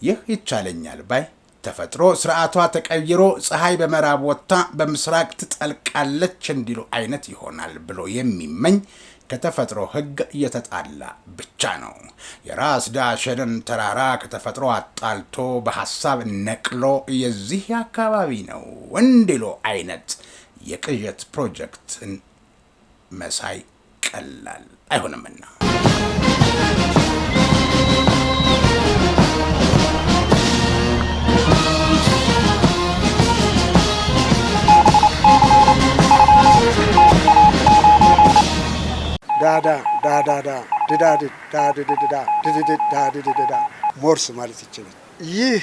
ይህ ይቻለኛል ባይ ተፈጥሮ ስርዓቷ ተቀይሮ ፀሐይ በምዕራብ ወጥታ በምስራቅ ትጠልቃለች እንዲሉ አይነት ይሆናል ብሎ የሚመኝ ከተፈጥሮ ህግ እየተጣላ ብቻ ነው። የራስ ዳሸንን ተራራ ከተፈጥሮ አጣልቶ በሐሳብ ነቅሎ የዚህ አካባቢ ነው እንዲሉ አይነት የቅዠት ፕሮጀክትን መሳይ ቀላል አይሆንምና ሞርስ ማለት ይችላል። ይህ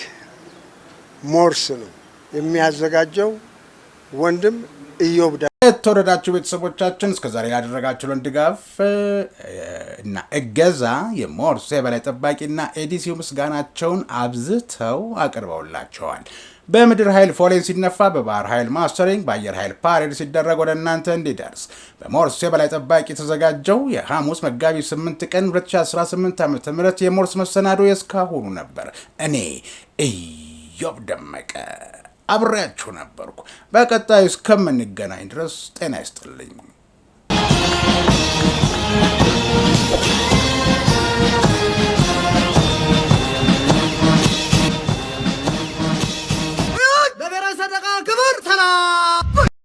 ሞርስ ነው የሚያዘጋጀው ወንድም ኢዮብ። የተወደዳችሁ ቤተሰቦቻችን እስከዛሬ ያደረጋችሁልን ድጋፍ እና እገዛ የሞርስ የበላይ ጠባቂና ኤዲሲው ምስጋናቸውን አብዝተው አቅርበውላቸዋል። በምድር ኃይል ፎሌን ሲነፋ፣ በባህር ኃይል ማስተሪንግ፣ በአየር ኃይል ፓሬድ ሲደረግ ወደ እናንተ እንዲደርስ በሞርስ የበላይ ጠባቂ የተዘጋጀው የሐሙስ መጋቢት 8 ቀን 2018 ዓ.ም የሞርስ መሰናዶ የእስካሁኑ ነበር። እኔ ኢዮብ ደመቀ አብሬያችሁ ነበርኩ። በቀጣዩ እስከምንገናኝ ድረስ ጤና ይስጥልኝ።